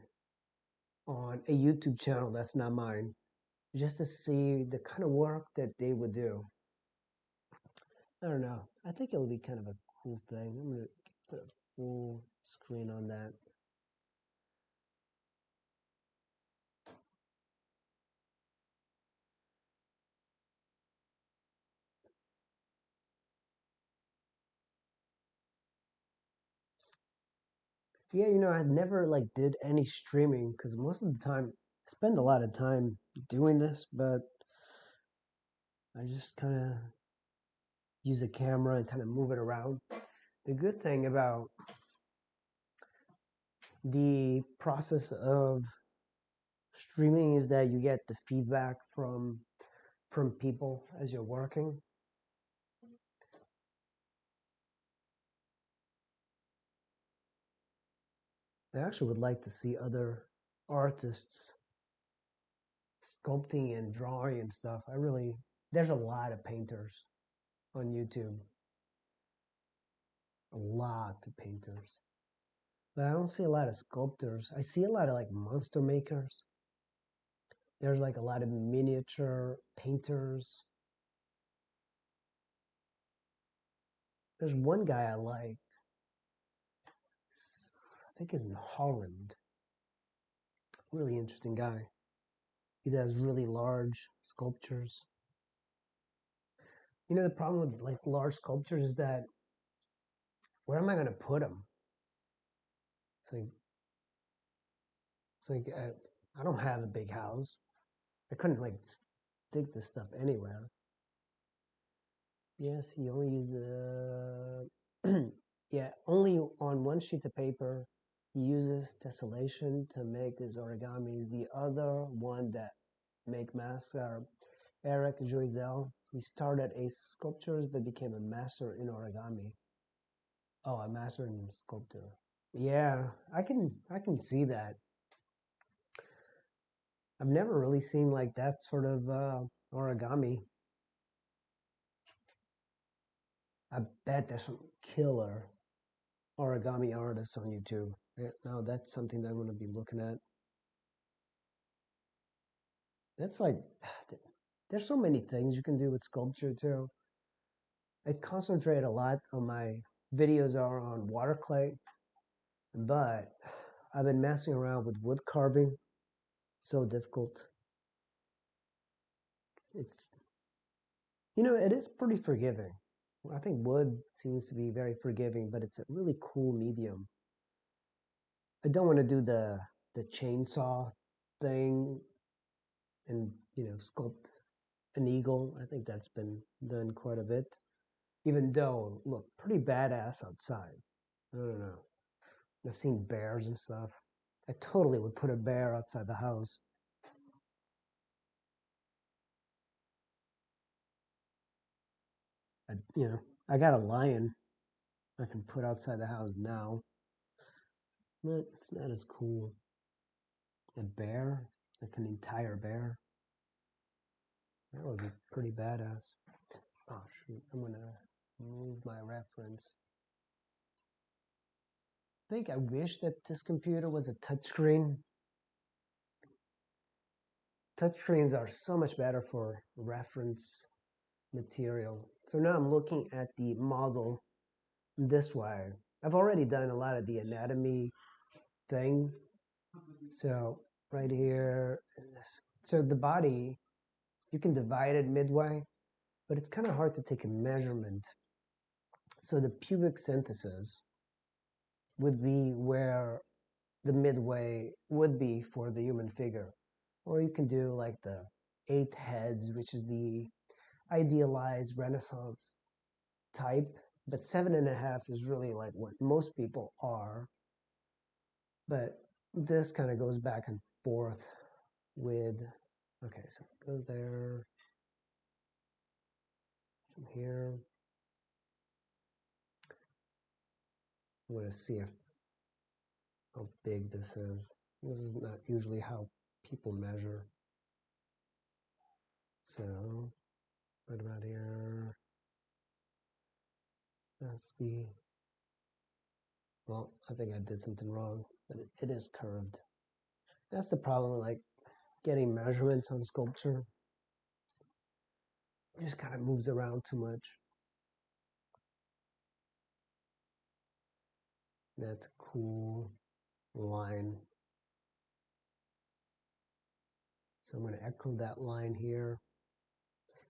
on a YouTube channel that's not mine, just to see the kind of work that they would do. I don't know. I think it'll be kind of a cool thing. I'm going to put a full screen on that. Yeah, I never like did any streaming because most of the time I spend a lot of time doing this, but I just kind of use a camera and kind of move it around. The good thing about the process of streaming is that you get the feedback from people as you're working. I actually would like to see other artists sculpting and drawing and stuff. There's a lot of painters on YouTube. A lot of painters. But I don't see a lot of sculptors. I see a lot of like monster makers. There's like a lot of miniature painters. There's one guy I like. I think he's in Holland. Really interesting guy. He does really large sculptures. You know, the problem with like large sculptures is that where am I going to put them? It's like I don't have a big house. I couldn't like stick this stuff anywhere. Yes, he only uses yeah, only on one sheet of paper. He uses tessellation to make his origamis. The other one that make masks are Eric Joisel. He started as sculptures but became a master in origami. Oh, a master in sculpture. Yeah, I can see that. I've never really seen like that sort of origami. I bet there's some killer origami artists on YouTube. Now that's something that I'm going to be looking at. That's like, there's so many things you can do with sculpture too. I concentrate a lot on my videos are on watercolor, but I've been messing around with wood carving. So difficult. It's, it is pretty forgiving. I think wood seems to be very forgiving, but it's a really cool medium. I don't want to do the chainsaw thing and sculpt an eagle. I think that's been done quite a bit, even though look pretty badass outside. I don't know. I've seen bears and stuff. I totally would put a bear outside the house. I got a lion I can put outside the house now, but it's not as cool. A bear, like an entire bear, that would be pretty badass. Oh shoot, I'm gonna move my reference. I think I wish that this computer was a touchscreen. Touchscreens are so much better for reference material. So now I'm looking at the model this way. I've already done a lot of the anatomy thing. So right here, so the body, you can divide it midway, but it's kind of hard to take a measurement. So the pubic symphysis would be where the midway would be for the human figure. Or you can do like the 8 heads, which is the idealized Renaissance type, but 7.5 is really like what most people are. But this kind of goes back and forth with, okay, so it goes there, some here. I'm going to see how big this is. This is not usually how people measure. So, what about here? That's well, I think I did something wrong, but it is curved. That's the problem with like getting measurements on sculpture. It just kind of moves around too much. That's a cool line. So I'm going to echo that line here.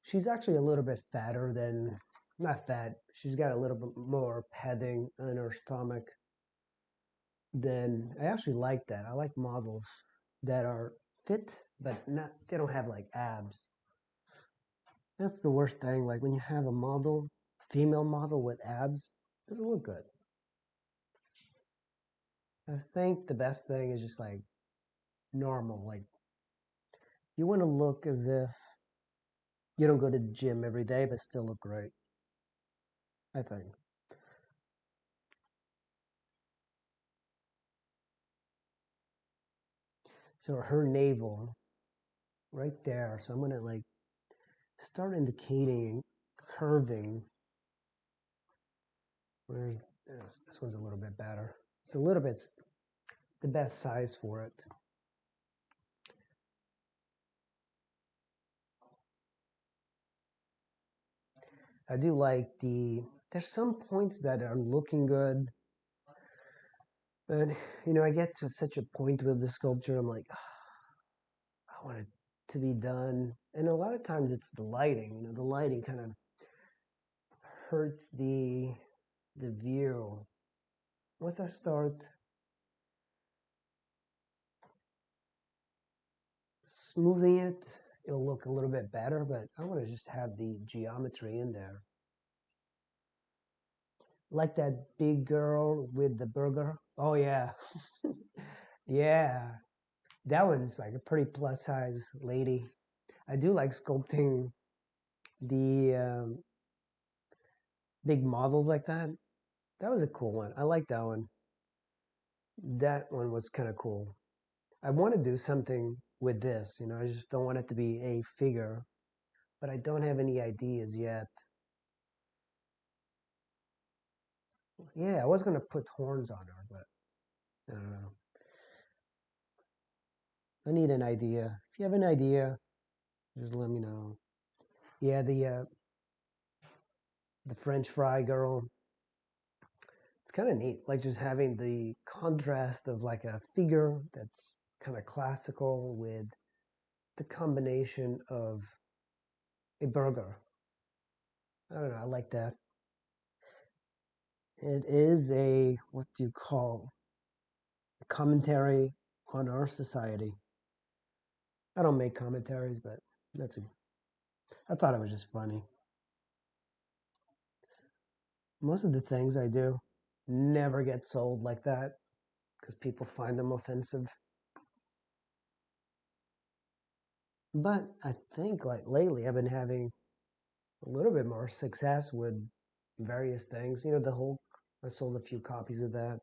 She's actually a little bit fatter than, not fat, she's got a little bit more padding on her stomach. Then I actually like that. I like models that are fit, but they don't have like abs. That's the worst thing. Like when you have a model, female model with abs, it doesn't look good. I think the best thing is just like normal. Like you want to look as if you don't go to the gym every day, but still look great. I think. So her navel right there. So I'm going to like start indicating curving. Where's this? This one's a little bit better. It's a little bit the best size for it. I do like there's some points that are looking good, but you know, I get to such a point with the sculpture, I'm like, I want it to be done. And a lot of times it's the lighting, you know, the lighting kind of hurts the view. Once I start smoothing it, it'll look a little bit better, but I want to just have the geometry in there. Like that big girl with the burger. Oh yeah. Yeah. That one's like a pretty plus size lady. I do like sculpting the big models like that. That was a cool one. I like that one. That one was kind of cool. I want to do something with this, you know, I just don't want it to be a figure, but I don't have any ideas yet. Yeah, I was going to put horns on her, but I don't know. I need an idea. If you have an idea, just let me know. Yeah, the French fry girl. It's kind of neat, like just having the contrast of like a figure that's kind of classical with the combination of a burger. I don't know. I like that. It is a what do you call a commentary on our society. I don't make commentaries, but that's a. I thought it was just funny. Most of the things I do never get sold like that because people find them offensive. But I think like lately I've been having a little bit more success with various things. You know, the Hulk. I sold a few copies of that.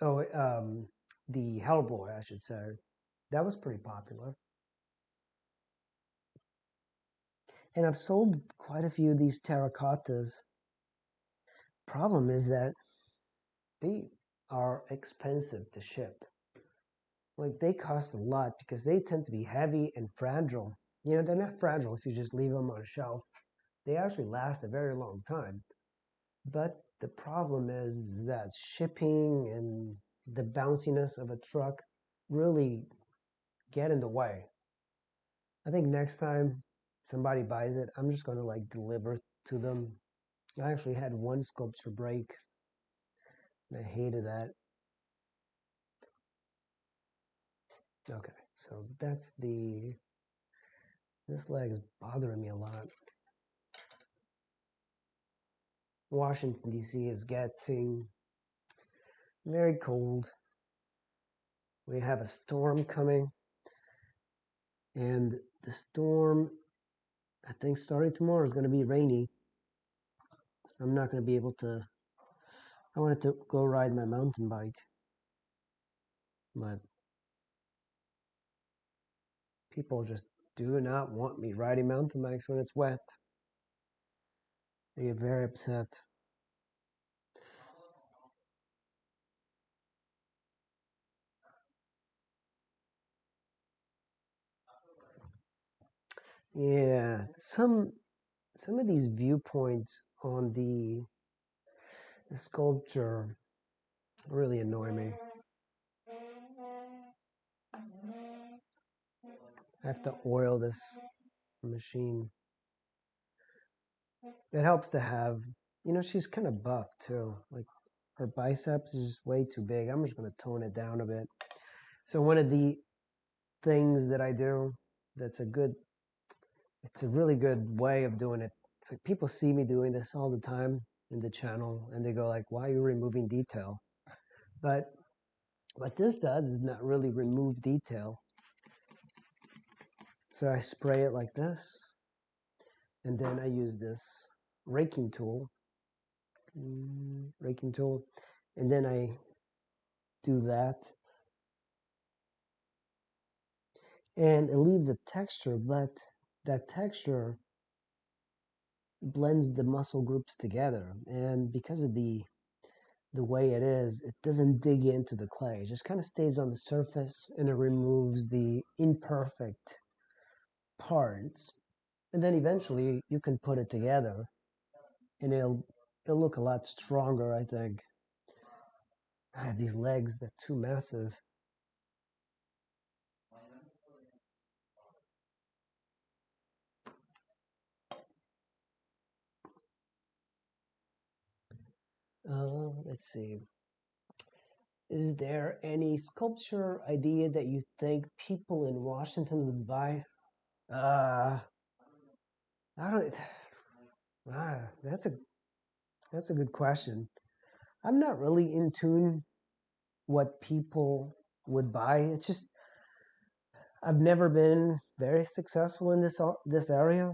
Oh, the Hellboy, I should say. That was pretty popular. And I've sold quite a few of these terracottas. Problem is that they are expensive to ship. Like they cost a lot because they tend to be heavy and fragile. You know, they're not fragile if you just leave them on a shelf. They actually last a very long time. But the problem is that shipping and the bounciness of a truck really get in the way. I think next time somebody buys it, I'm just going to like deliver to them. I actually had one sculpture break and I hated that. Okay, so that's this leg is bothering me a lot. Washington, D.C. is getting very cold. We have a storm coming, and the storm, I think, starting tomorrow is going to be rainy. I'm not going to be able to. I wanted to go ride my mountain bike, but people just do not want me riding mountain bikes when it's wet. They get very upset. Yeah, some of these viewpoints on the sculpture really annoy me. I have to oil this machine. It helps to have, you know, she's kind of buff too. Like her biceps is just way too big. I'm just going to tone it down a bit. So one of the things that I do that's it's a really good way of doing it. It's like people see me doing this all the time in the channel and they go like, why are you removing detail? But what this does is not really remove detail. So I spray it like this and then I use this raking tool, raking tool, and then I do that. and it leaves a texture, but that texture blends the muscle groups together. And because of the way it is, it doesn't dig into the clay. It just kind of stays on the surface and it removes the imperfect parts. And then eventually you can put it together and it'll look a lot stronger, I think. These legs, they're too massive. Let's see. Is there any sculpture idea that you think people in Washington would buy? Uh, I don't. That's a good question. I'm not really in tune what people would buy. It's just I've never been very successful in this area.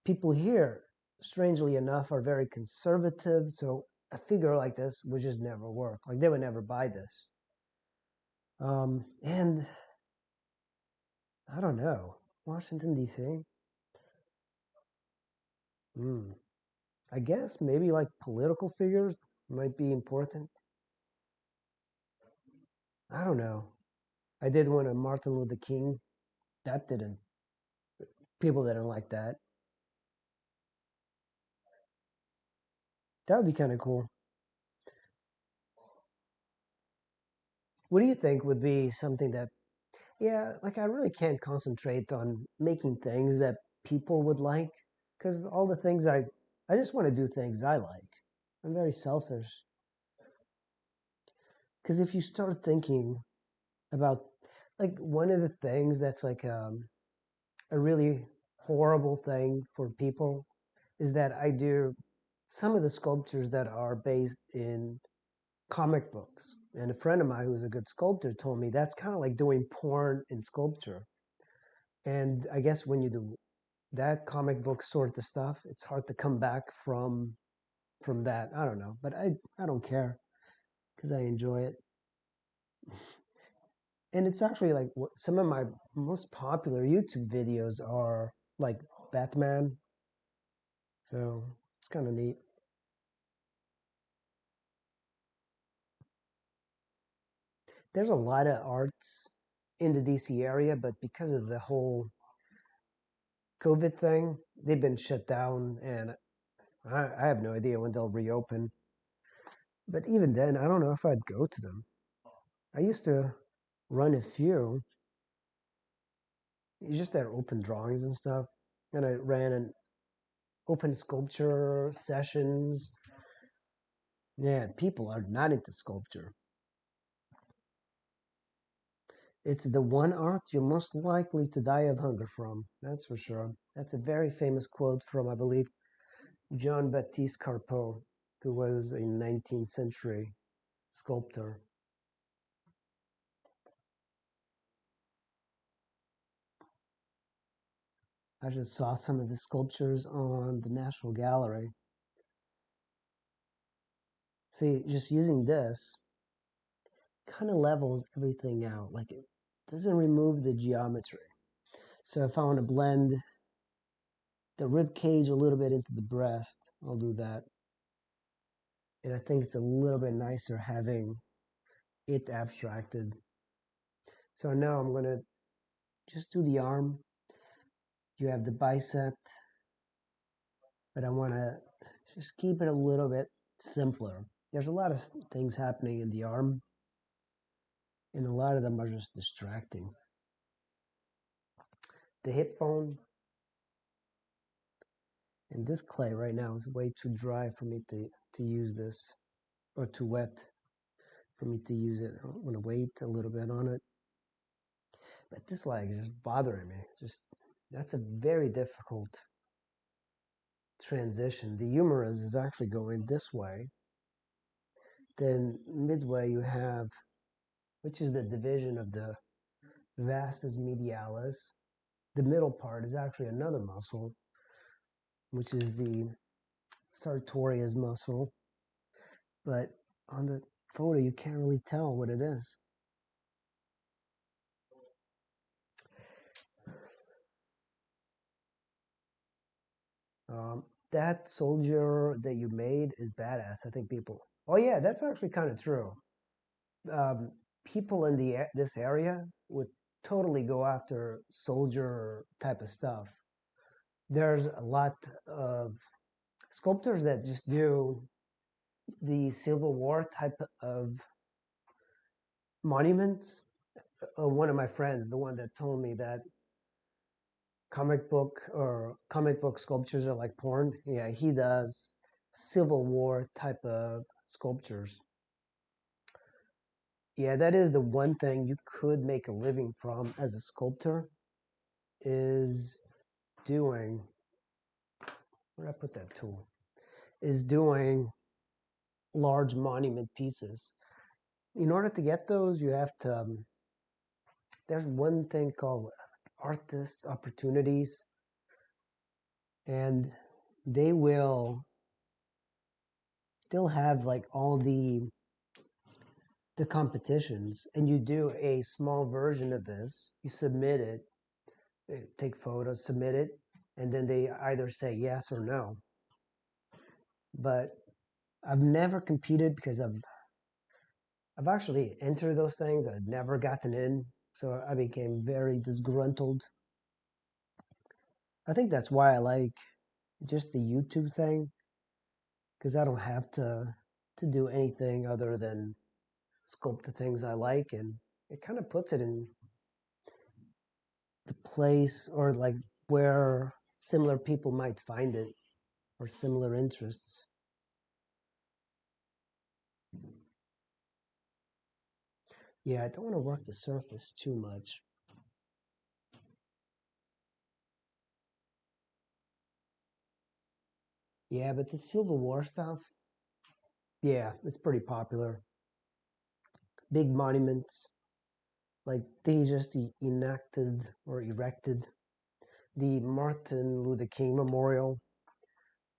People here, strangely enough, are very conservative, so a figure like this would just never work. Like they would never buy this. And I don't know, Washington D.C. Hmm. I guess maybe like political figures might be important. I don't know. I did one of Martin Luther King. That didn't. People didn't like that. That would be kind of cool. What do you think would be something that, yeah, like I really can't concentrate on making things that people would like because all the things I just want to do things I like. I'm very selfish. Because if you start thinking about, like, one of the things that's like a really horrible thing for people is that I do some of the sculptures that are based in comic books. And a friend of mine who's a good sculptor told me that's kind of like doing porn in sculpture. And I guess when you do that comic book sort of stuff, it's hard to come back from that. I don't know, but I don't care because I enjoy it. And it's actually like some of my most popular YouTube videos are like Batman. So it's kind of neat. There's a lot of arts in the DC area, but because of the whole COVID thing, they've been shut down, and I have no idea when they'll reopen. But even then, I don't know if I'd go to them. I used to run a few, just at open drawings and stuff, and I ran an open sculpture sessions. Yeah, people are not into sculpture. It's the one art you're most likely to die of hunger from. That's for sure. That's a very famous quote from, I believe, John Baptiste Carpeau, who was a 19th century sculptor. I just saw some of his sculptures on the National Gallery. See, just using this kind of levels everything out. Like it doesn't remove the geometry. So if I want to blend the rib cage a little bit into the breast, I'll do that. And I think it's a little bit nicer having it abstracted. So now I'm going to just do the arm. You have the bicep, but I want to just keep it a little bit simpler. There's a lot of things happening in the arm, and a lot of them are just distracting. The hip bone, and this clay right now is way too dry for me to use this, or too wet for me to use it. I'm going to wait a little bit on it. But this leg is just bothering me. Just that's a very difficult transition. The humerus is actually going this way. Then midway you have, which is the division of the vastus medialis. The middle part is actually another muscle, which is the sartorius muscle. But on the photo, you can't really tell what it is. That soldier that you made is badass. I think people. Oh yeah, that's actually kind of true. Um, People in this area would totally go after soldier type of stuff. There's a lot of sculptors that just do the Civil War type of monuments. One of my friends, the one that told me that comic book sculptures are like porn. Yeah, he does Civil War type of sculptures. Yeah, that is the one thing you could make a living from as a sculptor is doing, where did I put that tool? Is doing large monument pieces. In order to get those, you have to, there's one thing called artist opportunities, and they will, they'll have like all the competitions, and you do a small version of this, you submit it, take photos, submit it, and then they either say yes or no. But I've never competed because I've actually entered those things. I've never gotten in, so I became very disgruntled. I think that's why I like just the YouTube thing, because I don't have to do anything other than sculpt the things I like, and it kind of puts it in the place or like where similar people might find it or similar interests. Yeah, I don't want to work the surface too much. Yeah, but the Civil War stuff, yeah, it's pretty popular. Big monuments, like they just enacted or erected the Martin Luther King Memorial.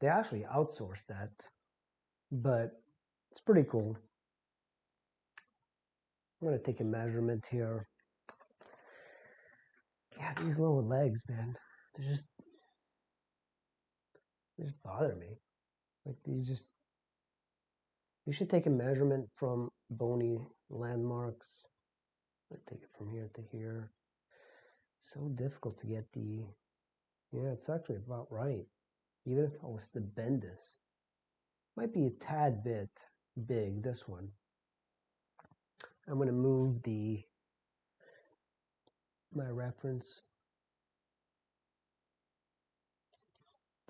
They actually outsourced that, but it's pretty cool. I'm gonna take a measurement here. Yeah, these lower legs, man, they just bother me. Like these just, you should take a measurement from bony landmarks. I take it from here to here. So difficult to get the, yeah, it's actually about right. Even if I was to bend this, might be a tad bit big, this one. I'm going to move my reference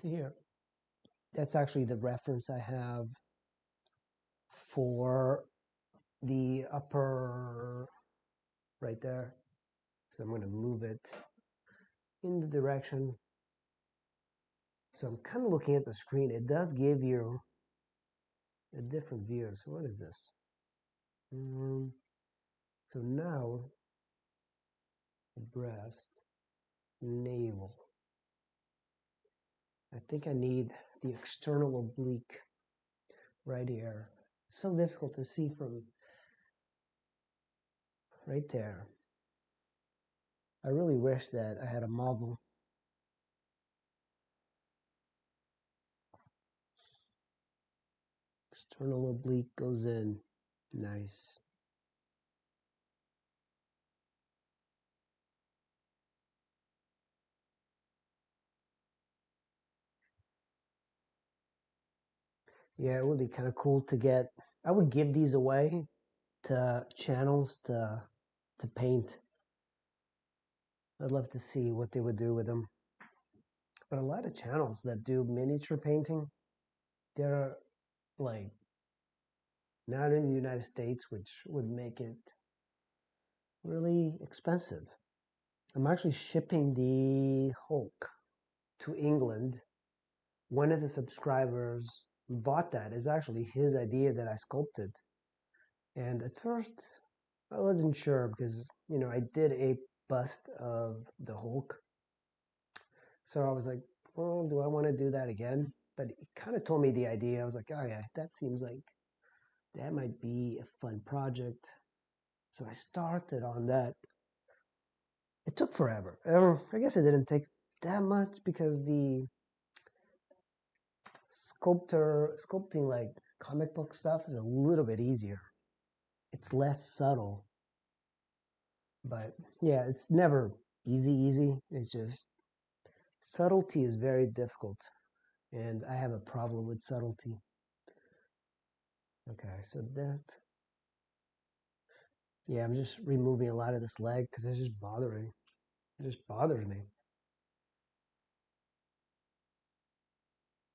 to here. That's actually the reference I have for the upper right there. So I'm going to move it in the direction. So I'm kind of looking at the screen. It does give you a different view. So what is this? So now breast, navel. I think I need the external oblique right here. It's so difficult to see from right there. I really wish that I had a model. External oblique goes in. Nice. Yeah, it would be kind of cool to get. I would give these away to channels to paint. I'd love to see what they would do with them. But a lot of channels that do miniature painting, they're like not in the United States, which would make it really expensive. I'm actually shipping the Hulk to England. One of the subscribers bought that. It's actually his idea that I sculpted. And at first, I wasn't sure because, I did a bust of the Hulk. So I was like, well, do I want to do that again? But he kind of told me the idea. I was like, oh, yeah, that seems like that might be a fun project. So I started on that. It took forever. I guess it didn't take that much because sculpting like comic book stuff is a little bit easier. It's less subtle. But yeah, it's never easy. It's just subtlety is very difficult. And I have a problem with subtlety. Okay, so that, yeah, I'm just removing a lot of this leg because it's just bothering. It just bothers me.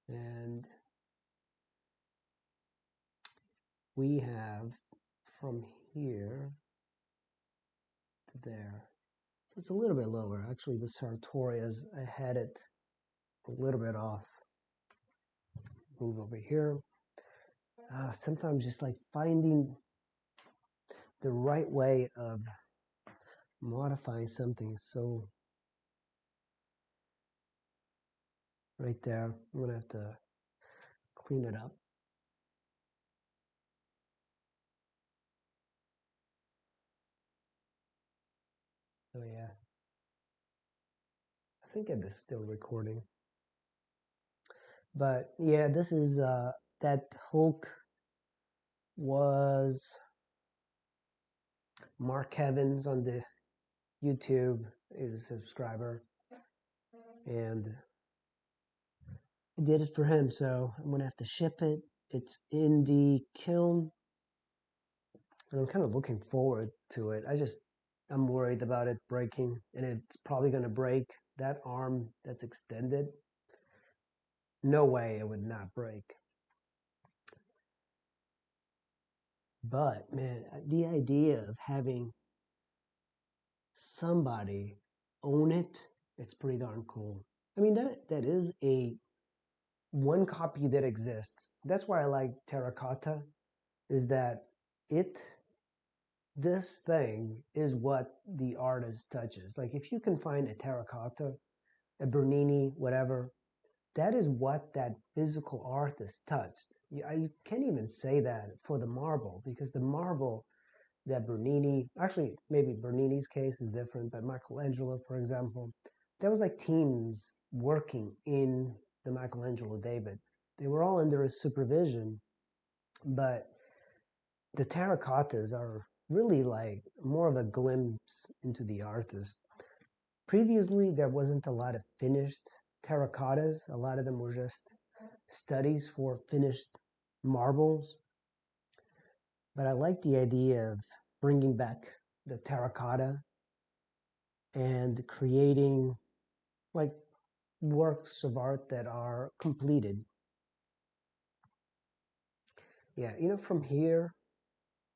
And we have from here to there. So it's a little bit lower. Actually, the sartorias, I had it a little bit off. Move over here. Sometimes just like finding the right way of modifying something. So right there, I'm gonna have to clean it up. Oh yeah, I think it is still recording. But yeah, this is that Hulk was Mark Evans on the YouTube is a subscriber, and I did it for him. So I'm gonna have to ship it. It's in the kiln, and I'm kind of looking forward to it. I'm worried about it breaking, and it's probably gonna break. That arm that's extended, no way it would not break. But man, the idea of having somebody own it, it's pretty darn cool. I mean, that is a one copy that exists. That's why I like terracotta, is that it this thing is what the artist touches. Like if you can find a terracotta, a Bernini, whatever, that is what that physical artist touched. You can't even say that for the marble, because the marble that Bernini, actually maybe Bernini's case is different, but Michelangelo, for example, there was like teams working in the Michelangelo David. They were all under his supervision, but the terracottas are really like more of a glimpse into the artist. Previously, there wasn't a lot of finished terracottas. A lot of them were just studies for finished marbles. But I like the idea of bringing back the terracotta and creating like works of art that are completed. Yeah, from here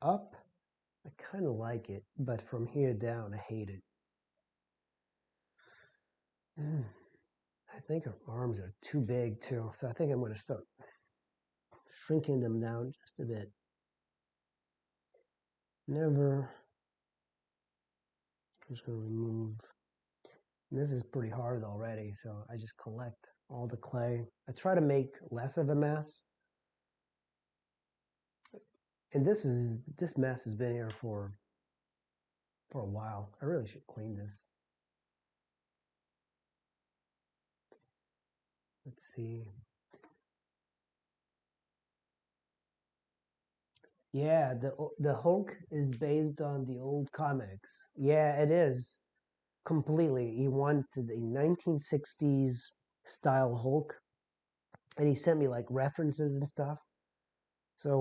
up, I kind of like it, but from here down, I hate it. I think her arms are too big too, so I think I'm going to start shrinking them down just a bit. Never. I'm just going to remove. And this is pretty hard already, so I just collect all the clay. I try to make less of a mess. And this mess has been here for a while. I really should clean this. Let's see. Yeah, the Hulk is based on the old comics. Yeah, it is completely. He wanted a 1960s style Hulk, and he sent me like references and stuff. So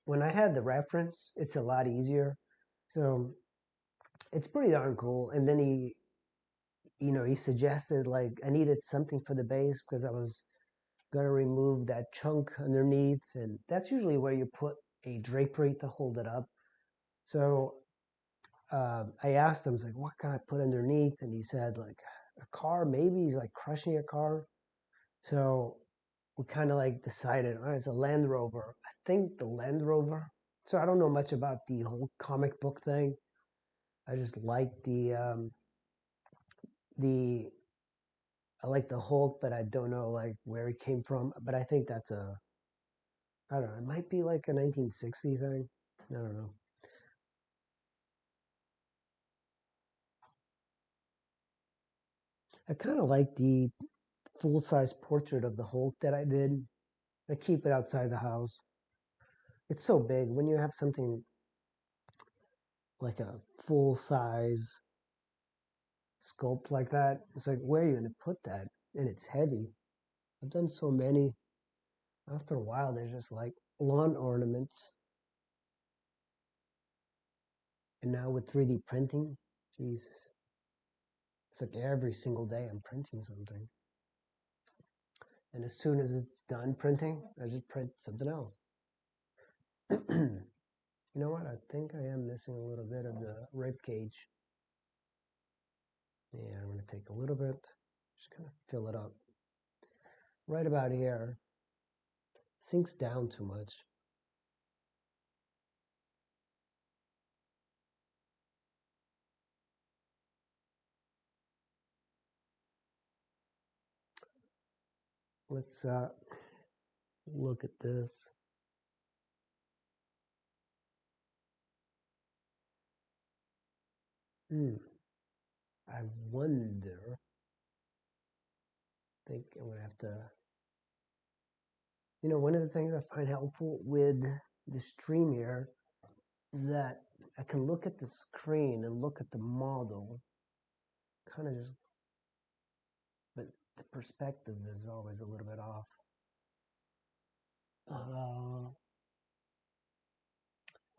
when I had the reference, it's a lot easier. So it's pretty darn cool. And then he suggested like I needed something for the base because I was gonna remove that chunk underneath, and that's usually where you put a drapery to hold it up. So I asked him, I was like, what can I put underneath? And he said like a car, maybe. He's like crushing a car. So we kind of like decided, all right, it's a Land Rover. I think the Land Rover. So I don't know much about the whole comic book thing. I just like the I like the Hulk, but I don't know like where he came from. But I think that's I don't know. It might be like a 1960 thing. I don't know. I kind of like the full size portrait of the Hulk that I did. I keep it outside the house. It's so big. When you have something like a full size sculpt like that, it's like, where are you going to put that? And it's heavy. I've done so many. After a while, they're just like lawn ornaments. And now with 3D printing, Jesus, it's like every single day I'm printing something. And as soon as it's done printing, I just print something else. You know what? I think I am missing a little bit of the rib cage. Yeah, I'm going to take a little bit, just kind of fill it up. Right about here, sinks down too much. Let's look at this. I wonder, I think I'm going to have to, one of the things I find helpful with the stream here is that I can look at the screen and look at the model, kind of just, but the perspective is always a little bit off.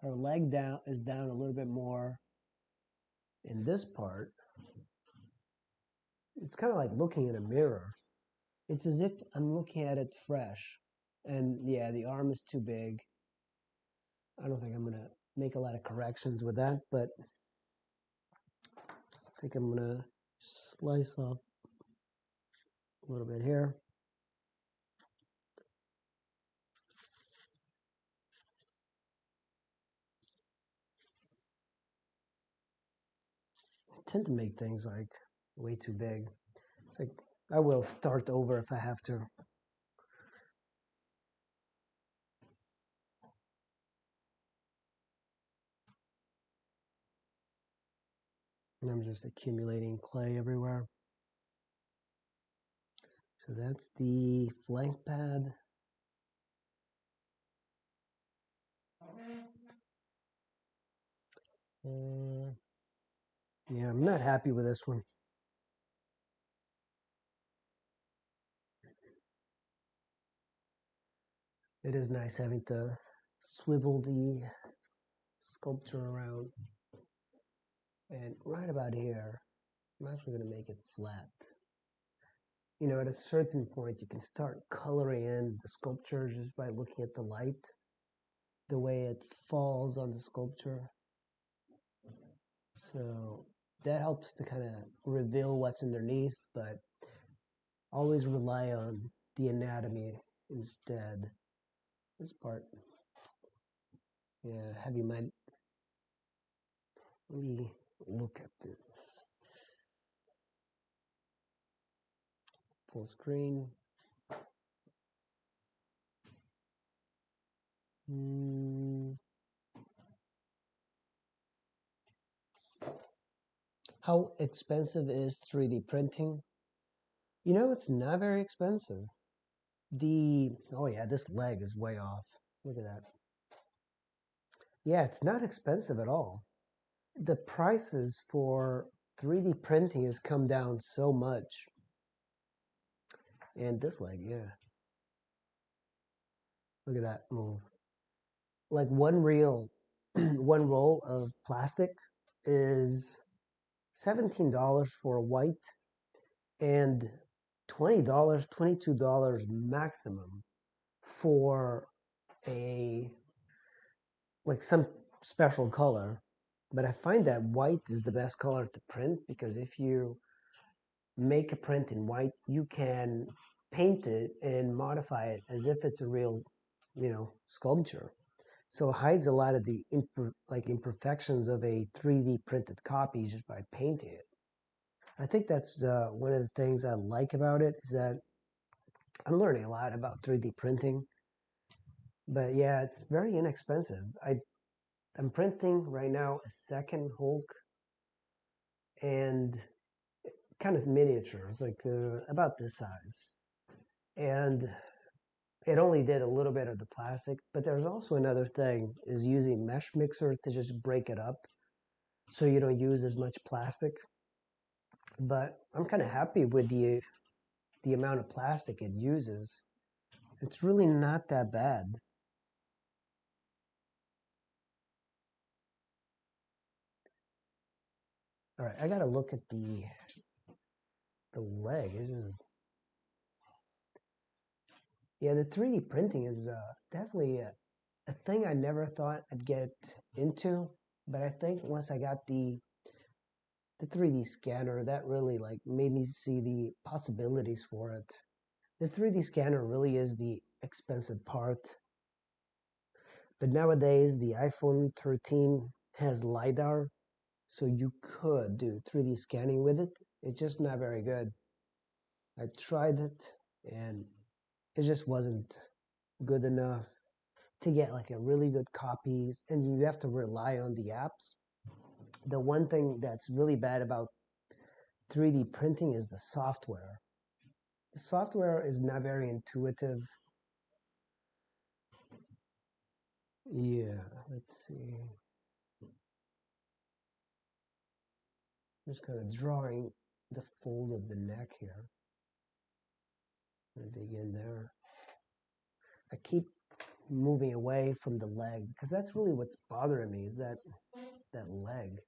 Her leg down is down a little bit more in this part. It's kind of like looking in a mirror. It's as if I'm looking at it fresh. And yeah, the arm is too big. I don't think I'm going to make a lot of corrections with that, but I think I'm going to slice off a little bit here. I tend to make things like way too big. It's like I will start over if I have to. And I'm just accumulating clay everywhere. So that's the flank pad. Yeah, I'm not happy with this one. It is nice having to swivel the sculpture around. And right about here, I'm actually going to make it flat. At a certain point, you can start coloring in the sculpture just by looking at the light, the way it falls on the sculpture. So that helps to kind of reveal what's underneath, but always rely on the anatomy instead. This part, yeah, have you mind? Let me look at this. Full screen. How expensive is 3D printing? It's not very expensive. Oh yeah, this leg is way off. Look at that. Yeah, it's not expensive at all. The prices for 3D printing has come down so much. And this leg, yeah. Look at that move. Like one one roll of plastic is $17 for a white and $20, $22 maximum for some special color. But I find that white is the best color to print because if you make a print in white, you can paint it and modify it as if it's a real, sculpture. So it hides a lot of the imperfections of a 3D printed copy just by painting it. I think that's one of the things I like about it is that I'm learning a lot about 3D printing. But yeah, it's very inexpensive. I'm printing right now a second Hulk and kind of miniature. It's like about this size. And it only did a little bit of the plastic, but there's also another thing, is using mesh mixer to just break it up so you don't use as much plastic. But I'm kind of happy with the amount of plastic it uses. It's really not that bad. All right, I got to look at the leg. It's just, yeah, the 3D printing is definitely a thing I never thought I'd get into, but I think once I got the 3D scanner, that really like made me see the possibilities for it. The 3D scanner really is the expensive part, but nowadays the iPhone 13 has LiDAR, so you could do 3D scanning with it. It's just not very good. I tried it and it just wasn't good enough to get like a really good copies, and you have to rely on the apps. The one thing that's really bad about 3D printing is the software. The software is not very intuitive. Yeah, let's see. I'm just kind of drawing the fold of the neck here. I'm gonna dig in there. I keep moving away from the leg because that's really what's bothering me, is that leg.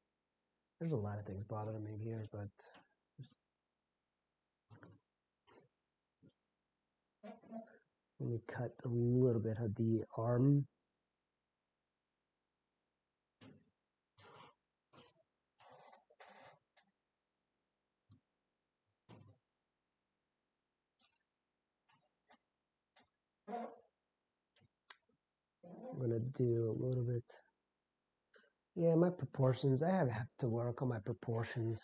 There's a lot of things bothering me here, but let me cut a little bit of the arm. I'm gonna do a little bit. Yeah, my proportions. I have to work on my proportions.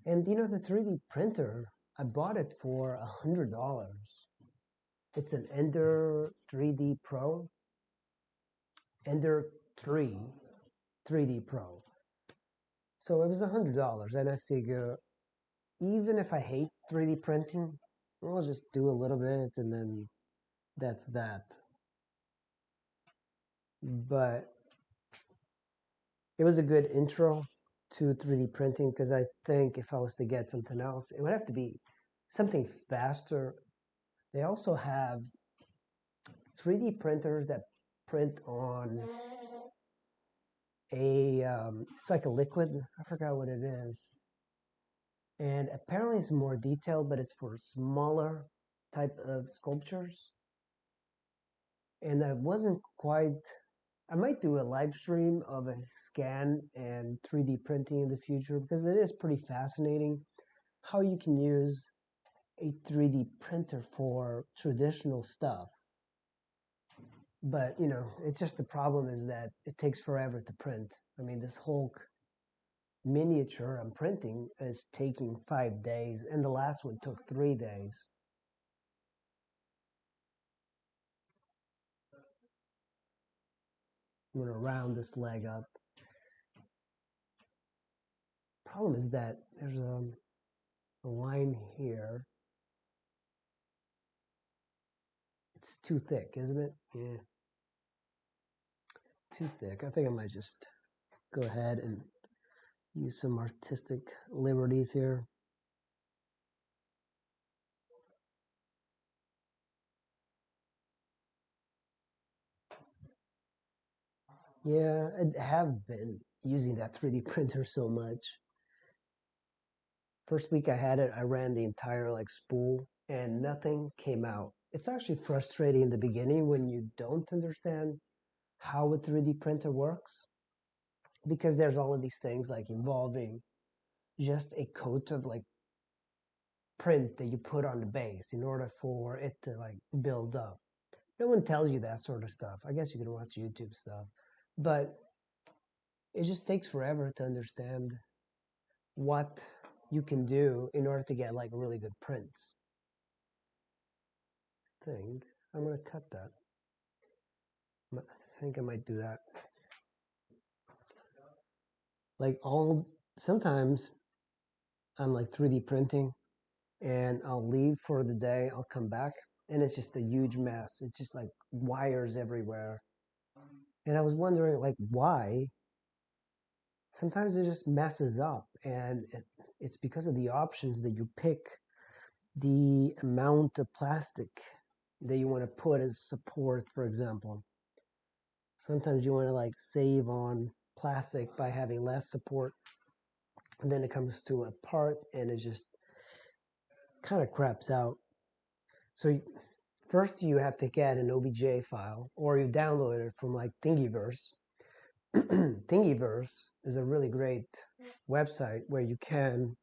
And you know, the 3D printer, I bought it for $100. It's an Ender 3D Pro. Ender 3 3D Pro. So it was $100, and I figure even if I hate 3D printing, I'll just do a little bit and then that's that. But it was a good intro to 3D printing, because I think if I was to get something else, it would have to be something faster. They also have 3D printers that print on it's like a liquid. I forgot what it is. And apparently it's more detailed, but it's for smaller type of sculptures. And I wasn't quite, I might do a live stream of a scan and 3D printing in the future, because it is pretty fascinating how you can use a 3D printer for traditional stuff. But, you know, it's just the problem is that it takes forever to print. I mean, this Hulk miniature I'm printing is taking 5 days, and the last one took 3 days. I'm going to round this leg up. Problem is that there's a line here. It's too thick, isn't it? Yeah. Too thick. I think I might just go ahead and use some artistic liberties here. Yeah, I have been using that 3D printer so much. First week I had it, I ran the entire like spool and nothing came out. It's actually frustrating in the beginning when you don't understand how a 3D printer works, because there's all of these things like involving just a coat of like print that you put on the base in order for it to like build up. No one tells you that sort of stuff. I guess you can watch YouTube stuff, but it just takes forever to understand what you can do in order to get like really good prints. I think I'm gonna cut that. I think I might do that. Like sometimes I'm like 3D printing, and I'll leave for the day. I'll come back, and it's just a huge mess. It's just like wires everywhere. And I was wondering, like, why? Sometimes it just messes up, and it's because of the options that you pick, the amount of plastic that you want to put as support, for example. Sometimes you want to like save on plastic by having less support, and then it comes to a part and it just kind of craps out. So first you have to get an OBJ file, or you download it from like Thingiverse. Thingiverse is a really great website where you can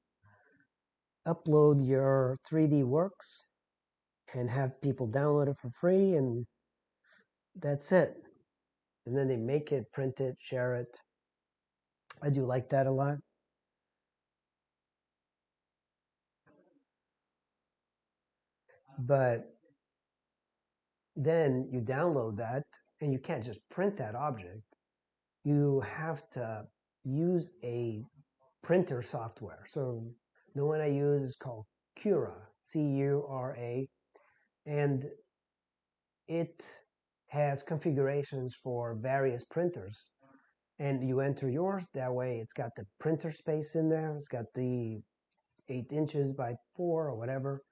upload your 3D works and have people download it for free, and that's it. And then they make it, print it, share it. I do like that a lot. But then you download that, and you can't just print that object. You have to use a printer software. So the one I use is called Cura, Cura, and it has configurations for various printers. And you enter yours, that way it's got the printer space in there, it's got the 8 inches by 4 or whatever,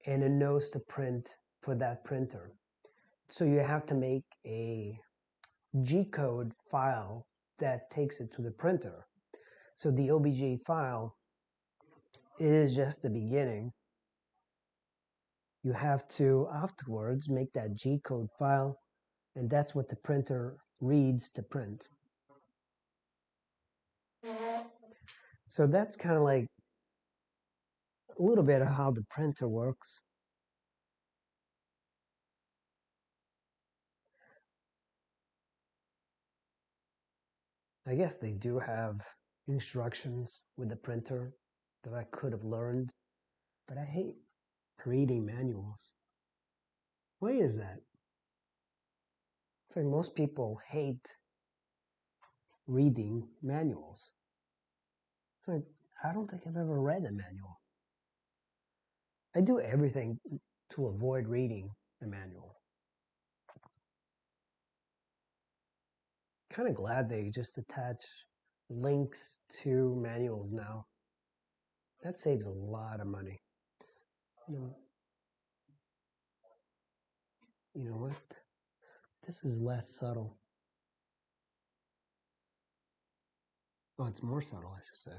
and it knows to print for that printer. So you have to make a G-code file that takes it to the printer. So the OBJ file is just the beginning. You have to afterwards make that G-code file, and that's what the printer reads to print. So that's kind of like a little bit of how the printer works. I guess they do have instructions with the printer that I could have learned, but I hate reading manuals. Why is that? It's like most people hate reading manuals. It's like, I don't think I've ever read a manual. I do everything to avoid reading a manual. Kind of glad they just attach links to manuals now. That saves a lot of money. You know what? This is less subtle. Oh, it's more subtle, I should say.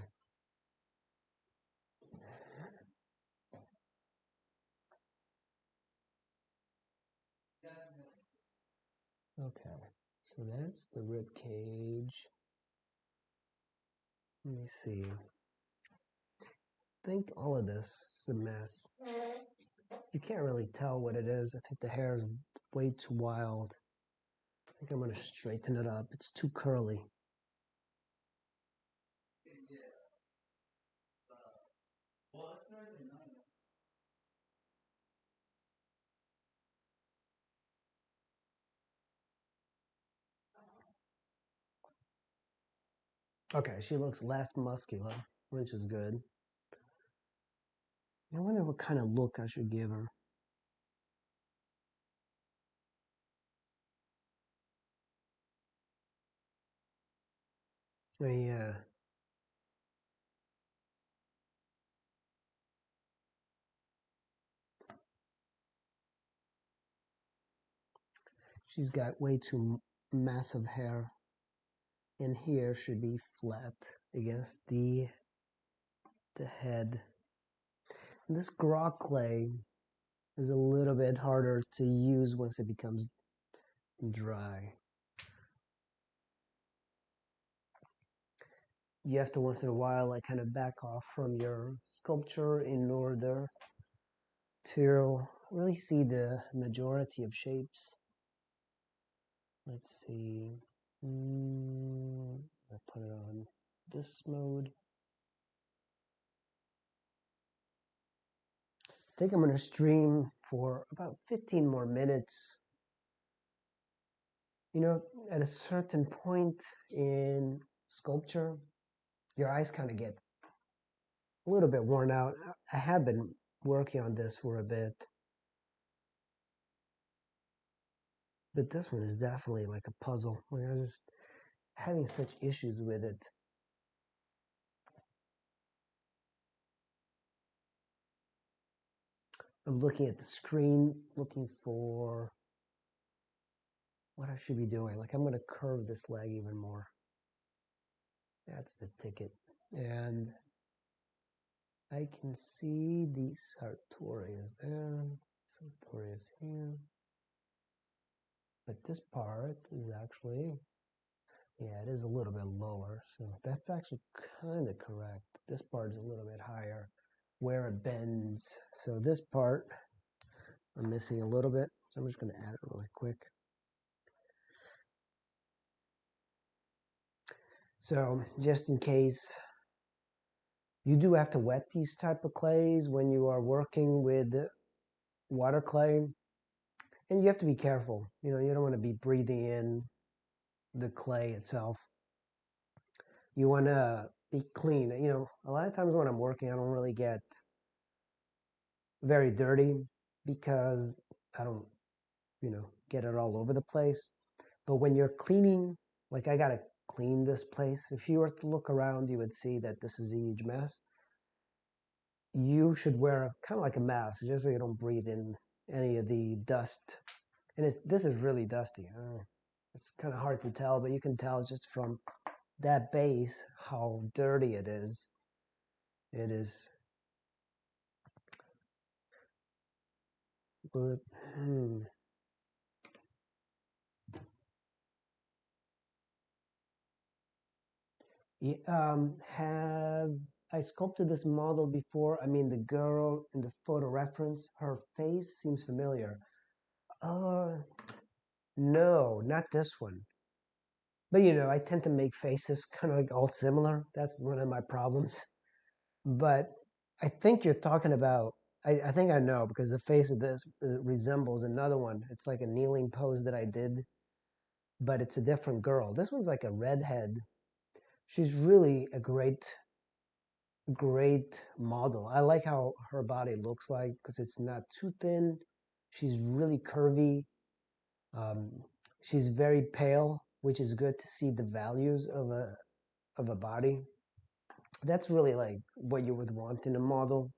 Okay, so that's the rib cage. Let me see. I think all of this is a mess. You can't really tell what it is. I think the hair is way too wild. I think I'm going to straighten it up. It's too curly. Okay, she looks less muscular, which is good. I wonder what kind of look I should give her. Yeah. She's got way too massive hair. And here should be flat against the head. And this grok clay is a little bit harder to use once it becomes dry. You have to once in a while like kind of back off from your sculpture in order to really see the majority of shapes. Let's see. I'll put it on this mode. I think I'm going to stream for about 15 more minutes. You know, at a certain point in sculpture, your eyes kind of get a little bit worn out. I have been working on this for a bit, but this one is definitely like a puzzle. Like I was just having such issues with it. I'm looking at the screen, looking for what I should be doing. Like I'm going to curve this leg even more. That's the ticket. And I can see the sartorius there, sartorius here. But this part is actually, yeah, it is a little bit lower. So that's actually kind of correct. This part is a little bit higher where it bends. So this part, I'm missing a little bit. So I'm just going to add it really quick. So just in case, you do have to wet these type of clays when you are working with water clay. And you have to be careful. You don't want to be breathing in the clay itself. You want to be clean. A lot of times when I'm working, I don't really get very dirty because I don't, get it all over the place. But when you're cleaning, like I got to clean this place. If you were to look around, you would see that this is a huge mess. You should wear kind of like a mask just so you don't breathe in any of the dust. And this is really dusty. It's kind of hard to tell, but you can tell just from that base how dirty it is. It is. But, have I sculpted this model before? I mean, the girl in the photo reference, her face seems familiar. No, not this one. But I tend to make faces kind of like all similar. That's one of my problems. But I think you're talking about, I think I know because the face of this resembles another one. It's like a kneeling pose that I did, but it's a different girl. This one's like a redhead. She's really a great model. I like how her body looks like because it's not too thin. She's really curvy. Um, she's very pale, which is good to see the values of a body. That's really like what you would want in a model.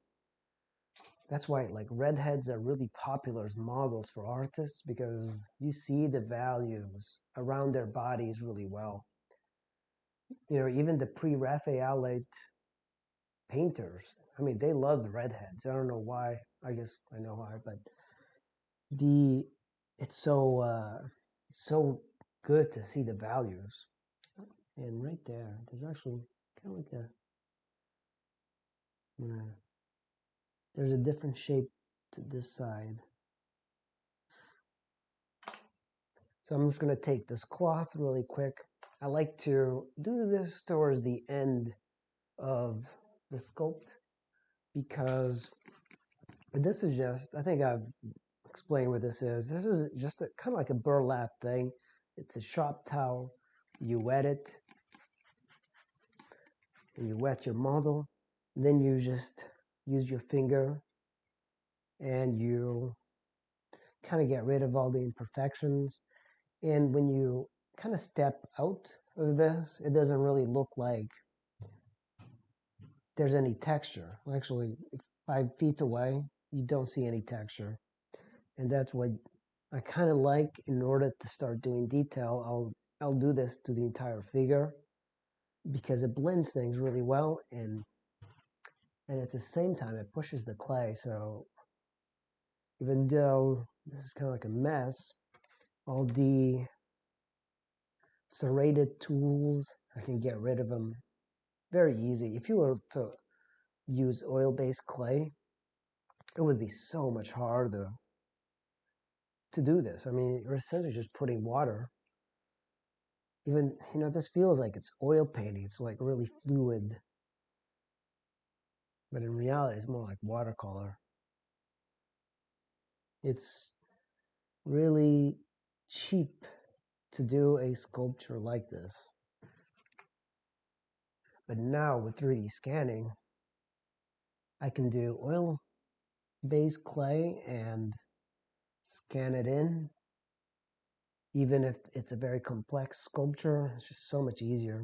That's why like redheads are really popular as models for artists because you see the values around their bodies really well. Even the pre-Raphaelite painters, I mean, they love the redheads. I don't know why. I guess I know why, but the it's so good to see the values. And right there's actually kind of like there's a different shape to this side. So I'm just going to take this cloth really quick. I like to do this towards the end of the sculpt because this is just, I think I've explained what this is. This is just kind of like a burlap thing. It's a shop towel. You wet it. And you wet your model. Then you just use your finger and you kind of get rid of all the imperfections. And when you kind of step out of this, it doesn't really look like there's any texture. Actually, 5 feet away, you don't see any texture. And that's what I kind of like. In order to start doing detail, I'll do this to the entire figure because it blends things really well and at the same time it pushes the clay. So even though this is kind of like a mess, all the serrated tools, I can get rid of them very easy. If you were to use oil-based clay, it would be so much harder to do this. I mean, you're essentially just putting water. Even, this feels like it's oil painting. It's like really fluid. But in reality, it's more like watercolor. It's really cheap to do a sculpture like this. But now with 3D scanning, I can do oil-based clay and scan it in. Even if it's a very complex sculpture, it's just so much easier.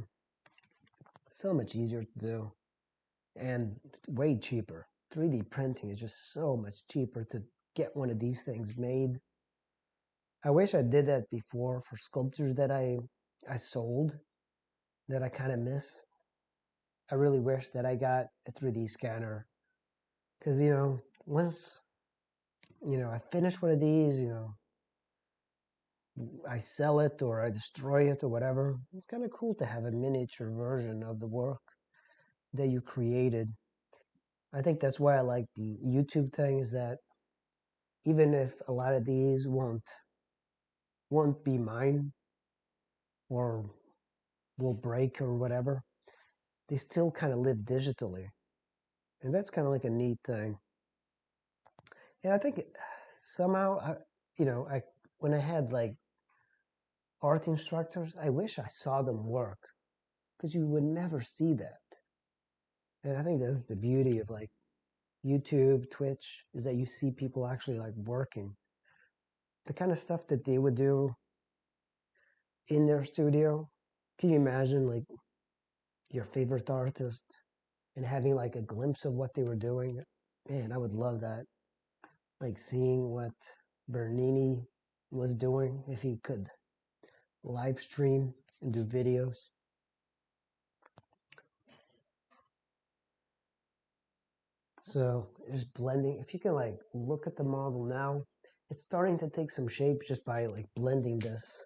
So much easier to do. And way cheaper. 3D printing is just so much cheaper to get one of these things made. I wish I did that before for sculptures that I sold that I kind of miss. I really wish that I got a 3D scanner because, once, I finish one of these, I sell it or I destroy it or whatever. It's kind of cool to have a miniature version of the work that you created. I think that's why I like the YouTube thing, is that even if a lot of these won't be mine or will break or whatever, they still kind of live digitally. And that's kind of like a neat thing. And I think somehow, when I had like art instructors, I wish I saw them work because you would never see that. And I think that's the beauty of like YouTube, Twitch, is that you see people actually like working. The kind of stuff that they would do in their studio. Can you imagine like your favorite artist and having like a glimpse of what they were doing? Man, I would love that. Like seeing what Bernini was doing if he could live stream and do videos. So just blending. If you can like look at the model now, it's starting to take some shape just by like blending this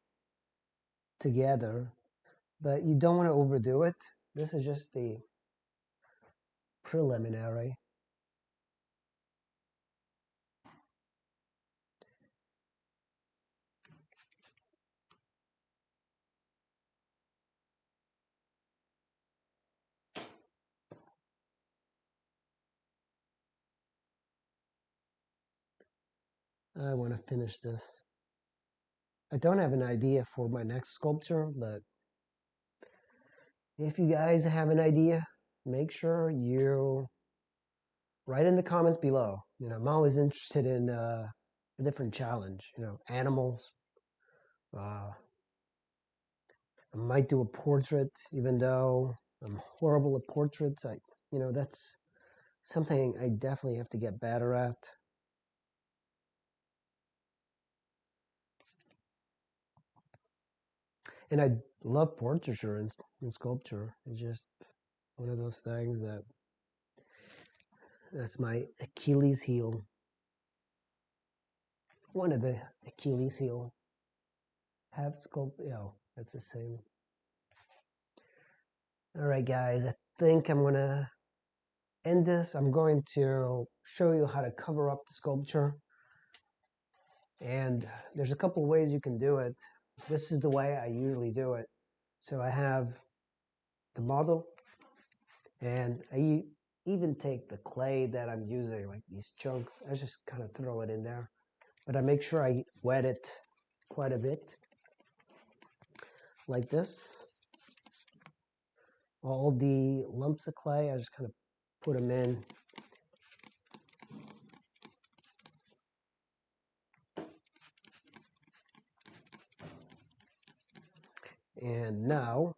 together. But you don't want to overdo it. This is just the preliminary. I want to finish this. I don't have an idea for my next sculpture, but if you guys have an idea, make sure you write in the comments below. I'm always interested in a different challenge. Animals. I might do a portrait, even though I'm horrible at portraits. That's something I definitely have to get better at. And I love portraiture and sculpture. It's just one of those things that's my Achilles heel. One of the Achilles heel. Have sculpt, that's the same. All right, guys, I think I'm gonna end this. I'm going to show you how to cover up the sculpture. And there's a couple ways you can do it. This is the way I usually do it. So I have the model, and I even take the clay that I'm using, like these chunks. I just kind of throw it in there. But I make sure I wet it quite a bit, like this. All the lumps of clay, I just kind of put them in. And now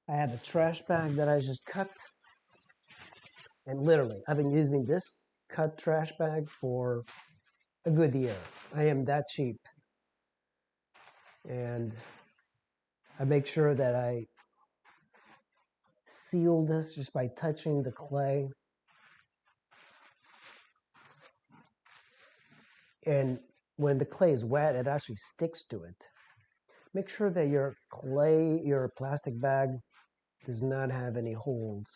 I have a trash bag that I just cut. And literally, I've been using this cut trash bag for a good year. I am that cheap. And I make sure that I seal this just by touching the clay. And when the clay is wet, it actually sticks to it. Make sure that your plastic bag does not have any holes,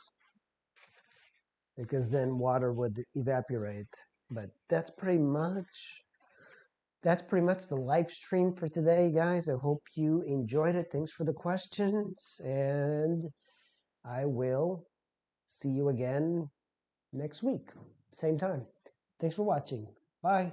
because then water would evaporate. But that's pretty much the live stream for today, guys. I hope you enjoyed it. Thanks for the questions, and I will see you again next week, same time. Thanks for watching. Bye.